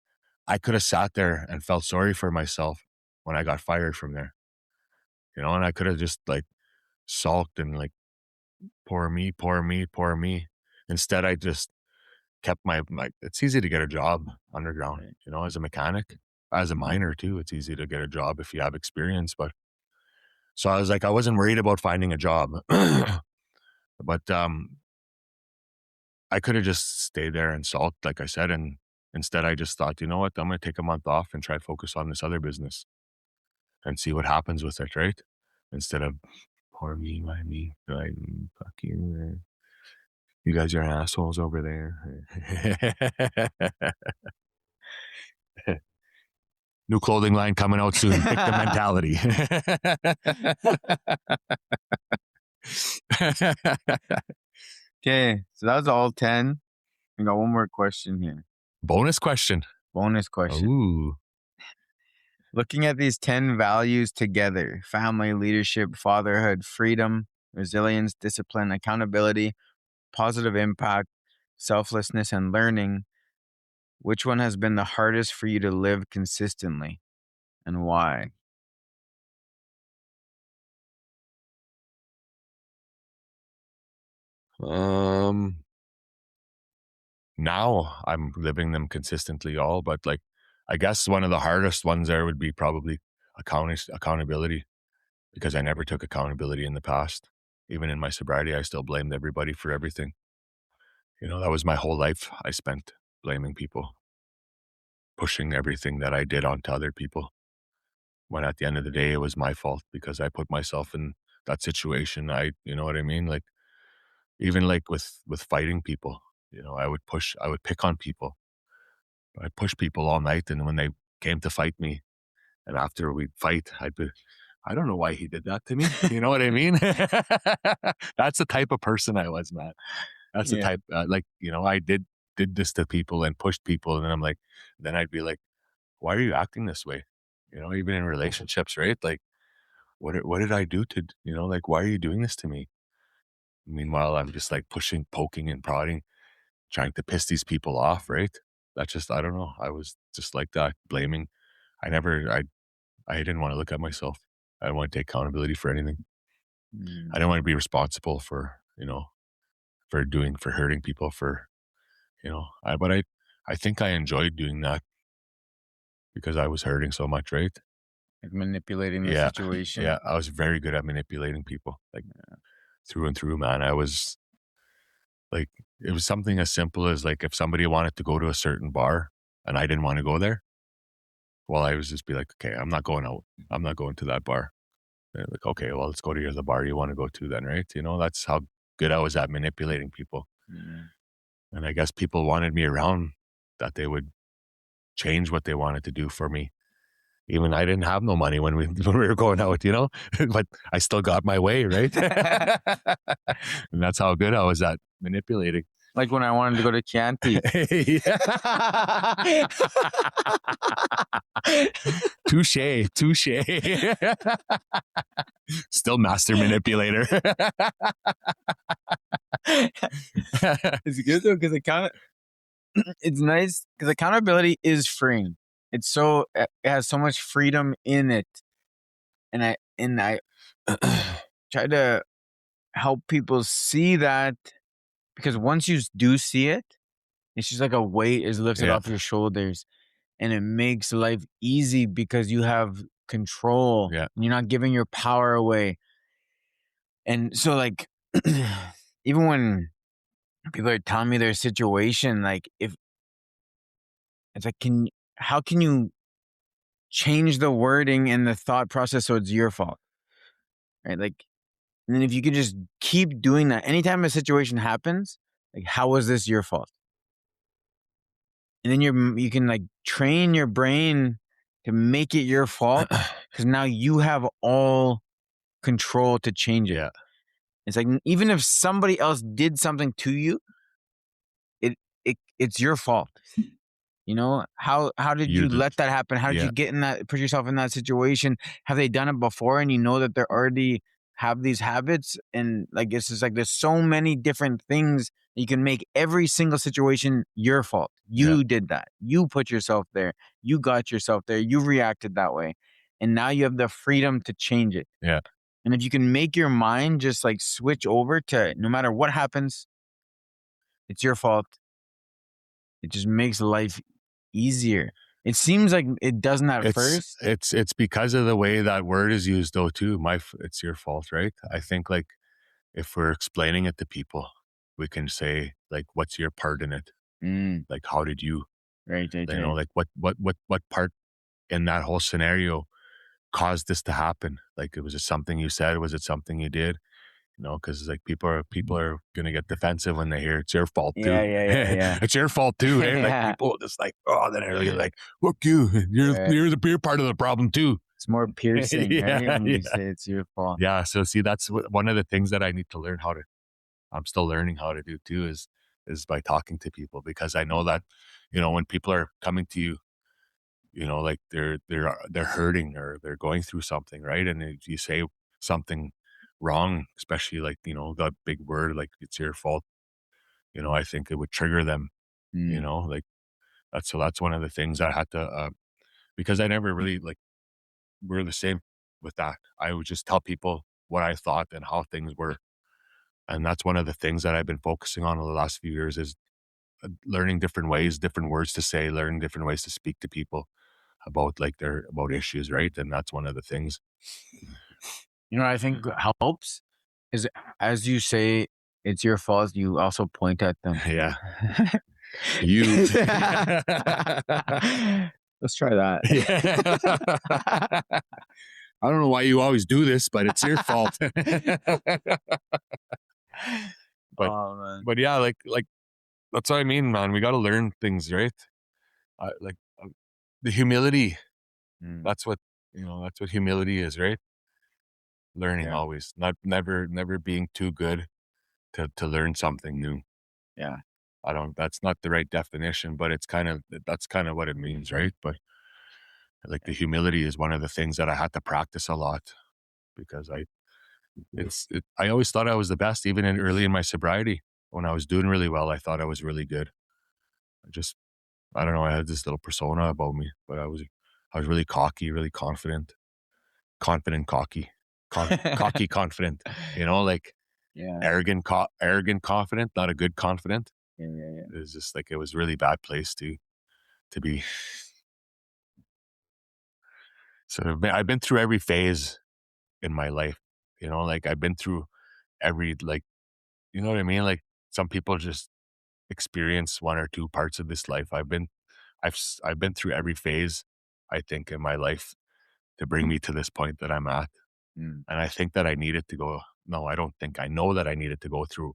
I could have sat there and felt sorry for myself when I got fired from there, and I could have just like sulked and like poor me, poor me, poor me. Instead I just kept my it's easy to get a job underground, Right. as a mechanic, as a miner too. It's easy to get a job if you have experience. But so I was like, I wasn't worried about finding a job. But I could have just stayed there and sulked, like I said, and instead I just thought, you know what, I'm going to take a month off and try to focus on this other business and see what happens with it, right? Instead of poor me, my me, like fuck you, you guys are assholes over there. New clothing line coming out soon. Victim mentality. Okay, so that was all 10. I got one more question here. Bonus question. Bonus question. Ooh. Looking at these 10 values together: family, leadership, fatherhood, freedom, resilience, discipline, accountability, positive impact, selflessness, and learning, which one has been the hardest for you to live consistently and why? Um, Now I'm living them consistently all, but like, I guess one of the hardest ones there would be probably accountability, because I never took accountability in the past. Even in my sobriety, I still blamed everybody for everything. That was my whole life. I spent blaming people, pushing everything that I did onto other people. When at the end of the day, it was my fault because I put myself in that situation. You know what I mean? Like, even like with fighting people, I would pick on people. I'd push people all night, and when they came to fight me, and after we'd fight, I'd be, I don't know why he did that to me. You know what I mean? That's the type of person I was, man. That's the Yeah. type, like, I did this to people and pushed people, and then I'm like, then I'd be like, why are you acting this way? Even in relationships, right? Like, what did I do to, like, why are you doing this to me? Meanwhile, I'm just like pushing, poking, and prodding, trying to piss these people off, right? That's just, I don't know. I was just like that, blaming. I never, I didn't want to look at myself. I didn't want to take accountability for anything. I Mm. didn't want to be responsible for, for hurting people, but I think I enjoyed doing that because I was hurting so much, right? Like manipulating the Yeah. situation. Yeah. I was very good at manipulating people, like through and through, man. I was like, it was something as simple as like, if somebody wanted to go to a certain bar and I didn't want to go there, well, I was just be like, okay, I'm not going out. I'm not going to that bar. They're like, okay, well, let's go to the bar you want to go to then, right? That's how good I was at manipulating people. Mm. And I guess people wanted me around, that they would change what they wanted to do for me. Even I didn't have no money when we when we were going out, but I still got my way, right? And that's how good I was at manipulating. Like when I wanted to go to Chianti. Yeah. Touche, touche. Still master manipulator. It's good though because it's nice because accountability is freeing. It has so much freedom in it, and I try to help people see that because once you do see it, it's just like a weight is lifted Yeah, off your shoulders, and it makes life easy because you have control. yeah, And you're not giving your power away, and so like even when people are telling me their situation, like if it's like, how can you change the wording and the thought process so it's your fault, right? Like, and then if you could just keep doing that, anytime a situation happens, like, how was this your fault? And then you can like train your brain to make it your fault because now you have all control to change it. yeah. It's like even if somebody else did something to you, it it's your fault. You know, how did You you did, let that happen? How did yeah, you put yourself in that situation? Have they done it before and you know that they're already have these habits? And like it's just like there's so many different things that you can make every single situation your fault. yeah, You did that. You put yourself there. You got yourself there. You reacted that way. And now you have the freedom to change it. yeah. And if you can make your mind just like switch over to no matter what happens, it's your fault. It just makes life easier. It seems like it doesn't at It's first. it's it's because of the way that word is used, though. Too, it's your fault, right? I think like if we're explaining it to people, we can say like, "What's your part in it? Mm, Like, how did you, right, right, you know, right. like what part in that whole scenario caused this to happen? Like, was it something you said? Was it something you did? You know, because like people are gonna get defensive when they hear it's your fault too. Yeah, yeah, yeah, yeah. It's your fault too, right? Like Yeah. people just like, oh, then they're really like, look you, Yeah. you're part of the problem too. It's more piercing, right? Yeah, When yeah, you say it's your fault. yeah. So see, that's one of the things that I need to learn how to. I'm still learning how to do too is by talking to people because I know that, you know, when people are coming to you, you know, like they're hurting or they're going through something, right? And if you say something wrong, especially like, you know, that big word like it's your fault, you know, I think it would trigger them, you Mm, know, like that's one of the things I had to because I never really like we're the same with that. I would just tell people what I thought and how things were. And that's one of the things that I've been focusing on in the last few years is learning different ways, different words to say, learning different ways to speak to people about like their about issues, right? And that's one of the things. You know what I think helps is as you say it's your fault, you also point at them. Yeah. You. Let's try that. Yeah. I don't know why you always do this, but it's your fault. but Oh man. but yeah, like that's what I mean, man. We got to learn things, right? Like the humility. Mm, That's what that's what humility is, right? Learning yeah, always, not never being too good to learn something new. yeah. I don't. That's not the right definition, but that's kind of what it means, right? But like the humility is one of the things that I had to practice a lot because I always thought I was the best, even early in my sobriety. When I was doing really well, I thought I was really good. I just I don't know. I had this little persona about me, but I was really cocky, really confident, cocky, cocky, confident. You know, like Yeah. arrogant, confident, not a good confident. Yeah, yeah, yeah. It was just like it was a really bad place to be. So I've been through every phase in my life. You know, like I've been through every like you know what I mean. Like some people just experience one or two parts of this life. I've been through every phase. I think in my life to bring me to this point that I'm at. Mm, And I think that I needed to go. No, I don't think I know that I needed to go through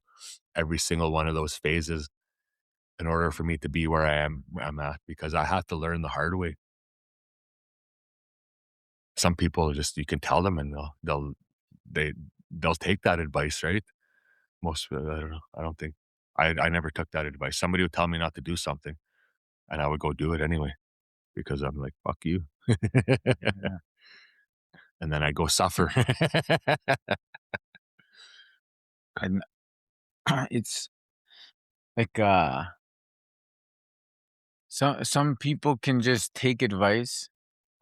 every single one of those phases in order for me to be where I'm at because I had to learn the hard way. Some people just you can tell them and they they'll take that advice, right? Most I don't know. I don't think. I never took that advice. Somebody would tell me not to do something, and I would go do it anyway because I'm like, "Fuck you." Yeah. And then I go suffer. And it's like some people can just take advice,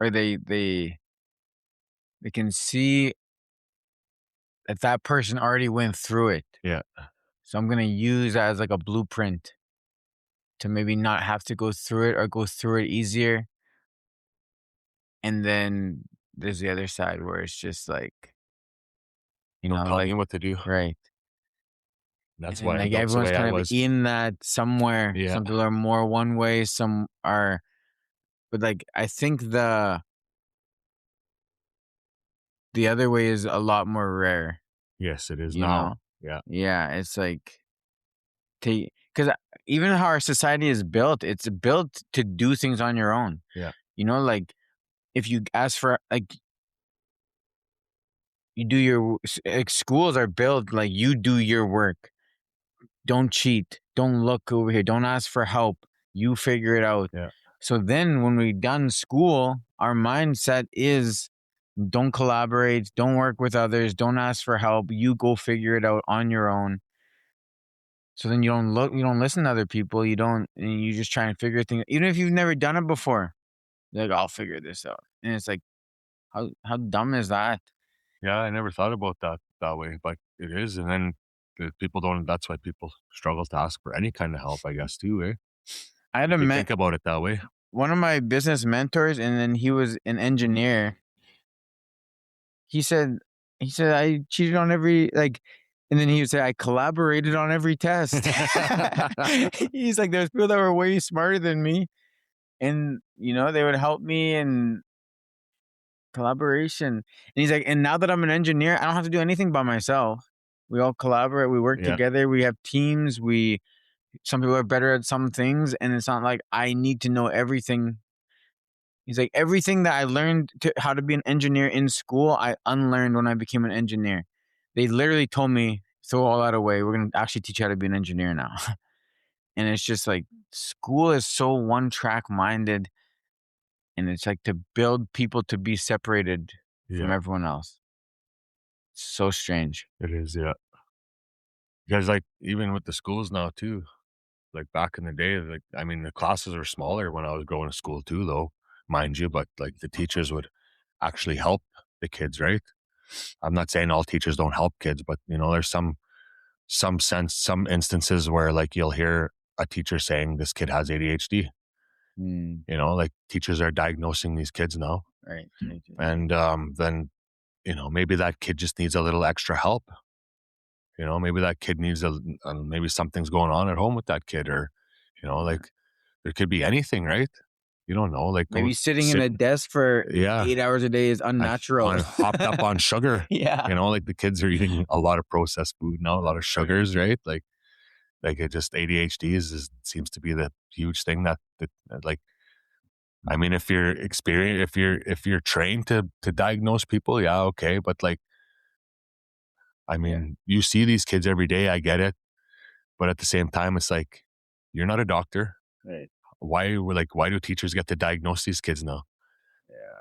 or they can see that that person already went through it. Yeah. So I'm gonna use that as like a blueprint to maybe not have to go through it, or go through it easier. And then there's the other side where it's just like, Don't tell me like, what to do. right. That's And why like that's the everyone's way I kind of was. in that somewhere. Yeah. Some people are more one way, some are, but like I think the other way is a lot more rare, Yes, it is you now. know? Yeah. Yeah, it's like because even how our society is built, it's built to do things on your own. Yeah. Like if you ask for like you do your like schools are built like you do your work. Don't cheat. Don't look over here. Don't ask for help. You figure it out. Yeah. So then when we done school, our mindset is don't collaborate, don't work with others, don't ask for help. You go figure it out on your own. So then you don't listen to other people. You don't, and you just try and figure things, even if you've never done it before. You're like, I'll figure this out. And it's like, how dumb is that? Yeah, I never thought about that way, but it is, and then the people don't that's why people struggle to ask for any kind of help, I guess, too, eh? I had If a you think about it that way. one of my business mentors, and then he was an engineer. He said I cheated on every like, and then he would say I collaborated on every test. He's like, there's people that were way smarter than me, and they would help me in collaboration. And he's like, and now that I'm an engineer, I don't have to do anything by myself. We all collaborate. We work Yeah. together. We have teams. Some people are better at some things, and it's not like I need to know everything. He's like, everything that I learned how to be an engineer in school, I unlearned when I became an engineer. They literally told me, throw all that away. We're going to actually teach you how to be an engineer now. And it's just like, school is so one track minded. And it's like to build people to be separated from Yeah, everyone else. It's so strange. it is, yeah. Because, like, even with the schools now too, like, back in the day, like, I mean, the classes were smaller when I was going to school too, though, mind you, but, like, the teachers would actually help the kids, right? I'm not saying all teachers don't help kids, but, there's some instances where, like, you'll hear a teacher saying, "This kid has ADHD." Mm, Like, teachers are diagnosing these kids now, right. and, then, maybe that kid just needs a little extra help. Maybe that kid needs maybe something's going on at home with that kid, or, like, there could be anything, right? You don't know, like, go Maybe sitting in sit a desk for yeah, 8 hours a day is unnatural. hopped up on sugar, Yeah. like, the kids are eating a lot of processed food now, a lot of sugars, right? Like, it just ADHD seems to be the huge thing that, like, I mean, if you're experienced, if you're trained to diagnose people, yeah, okay, but, like, I Yeah. mean, you see these kids every day, I get it. But at the same time, it's like, you're not a doctor. Right. Why do teachers get to diagnose these kids now?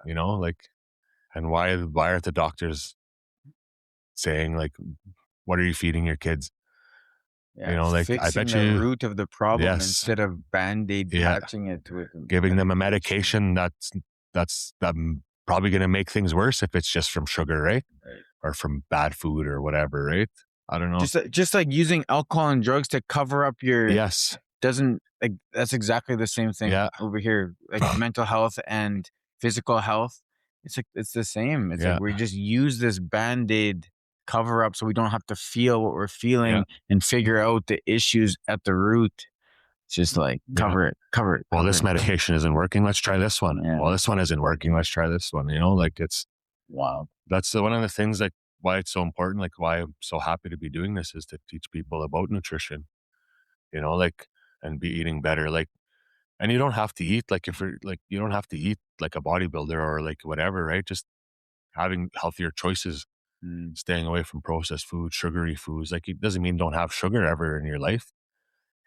Yeah. Like, and why aren't the doctors saying, like, what are you feeding your kids? Yeah, Like, I fixing bet the you, root of the problem yes, instead of Band-Aid yeah, patching it with giving them a medication. medication that's probably going to make things worse if it's just from sugar, right? Right. Or from bad food or whatever, right? I don't know. Just like using alcohol and drugs to cover up your Yes. doesn't like that's exactly the same thing Yeah. over here. Like mental health and physical health. It's like it's the same. It's Yeah. like we just use this Band-Aid cover up so we don't have to feel what we're feeling Yeah. and figure out the issues at the root. It's just like Yeah. cover it. Well, this cover it. medication isn't working. Let's try this one. Yeah. Well, this one isn't working. Let's try this one. Like, it's Wow. that's one of the things, like, why it's so important, like, why I'm so happy to be doing this is to teach people about nutrition, like, and be eating better. Like, and you don't have to eat, like, if you're like, you don't have to eat like a bodybuilder or like whatever, right? Just having healthier choices, Mm. staying away from processed food, sugary foods. Like, it doesn't mean don't have sugar ever in your life.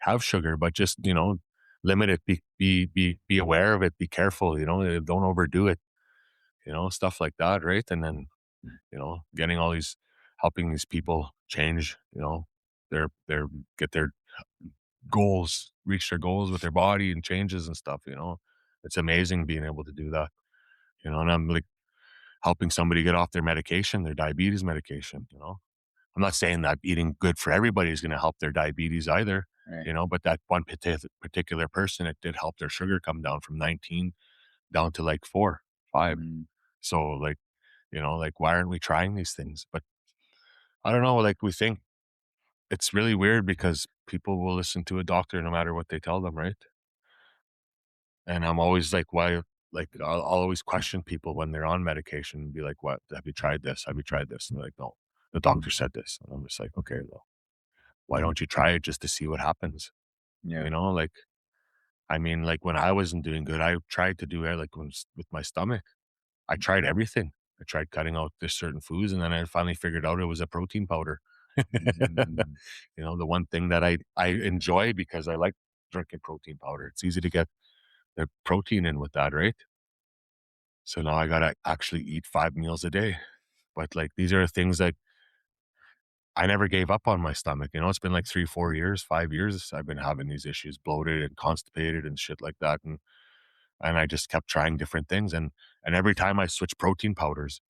have sugar, but just, limit it, be aware of it, be careful, don't overdo it, stuff like that, right? And then, getting all these helping these people change, their get their goals, reach their goals with their body and changes and stuff, It's amazing being able to do that, and I'm like helping somebody get off their medication, their diabetes medication. I'm not saying that eating good for everybody is going to help their diabetes either, Right. but that one particular person, it did help their sugar come down from 19 down to like 4, 5. Mm, So like, like why aren't we trying these things? But I don't know, like we think it's really weird because people will listen to a doctor no matter what they tell them, right? And I'm always like, why? Like, I'll always question people when they're on medication and be like, what? Have you tried this? Have you tried this? And they're like, no, the doctor said this. And I'm just like, okay, well, why don't you try it just to see what happens? yeah. Like, I mean, like when I wasn't doing good, I tried to do it like with my stomach. I tried everything. I tried cutting out this certain foods, and then I finally figured out it was a protein powder. Mm, The one thing that I enjoy because I like drinking protein powder. It's easy to get the protein in with that, right? So now I gotta actually eat 5 meals a day. But like these are things that I never gave up on my stomach. It's been like 3, 4 years, 5 years. I've been having these issues, bloated and constipated and shit like that. And I just kept trying different things. And every time I switched protein powders,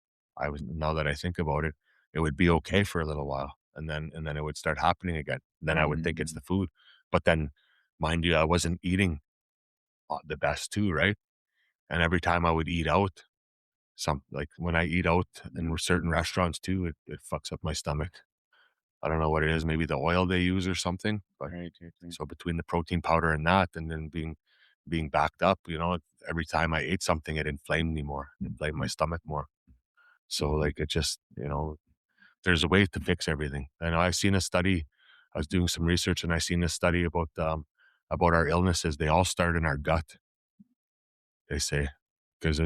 now that I think about it, it would be okay for a little while. And then it would start happening again. Then I would think it's mm, the food. But then mind you, I wasn't eating the best too, right? And every time I would eat out, like when I eat out in certain restaurants too, it fucks up my stomach. I don't know what it is, maybe the oil they use or something. But right, right, right. so between the protein powder and that, and then being backed up, every time I ate something, it inflamed me more, inflamed my stomach more. So like it just, there's a way to fix everything. I know I've seen a study. I was doing some research and I seen a study about our illnesses. They all start in our gut, they say, because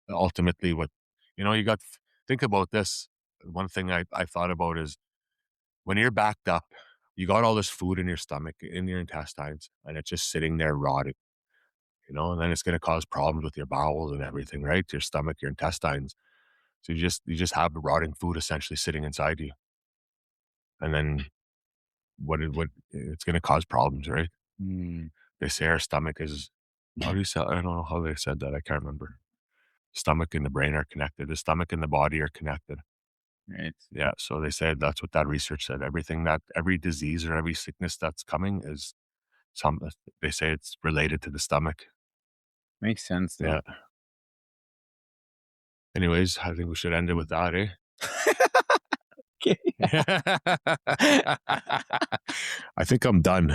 ultimately what, you got, think about this. One thing I thought about is when you're backed up, you got all this food in your stomach, in your intestines, and it's just sitting there rotting, and then it's going to cause problems with your bowels and everything, right? Your stomach, your intestines. So you just have rotting food essentially sitting inside you. And then what it's going to cause problems, right? Mm, They say our stomach is, how do you say, I don't know how they said that. I can't remember. Stomach and the brain are connected. The stomach and the body are connected. right. Yeah. So they said that's what that research said. Every disease or every sickness that's coming is some, they say it's related to the stomach. Makes sense though. Yeah. Anyways, I think we should end it with that, eh? Okay. I think I'm done.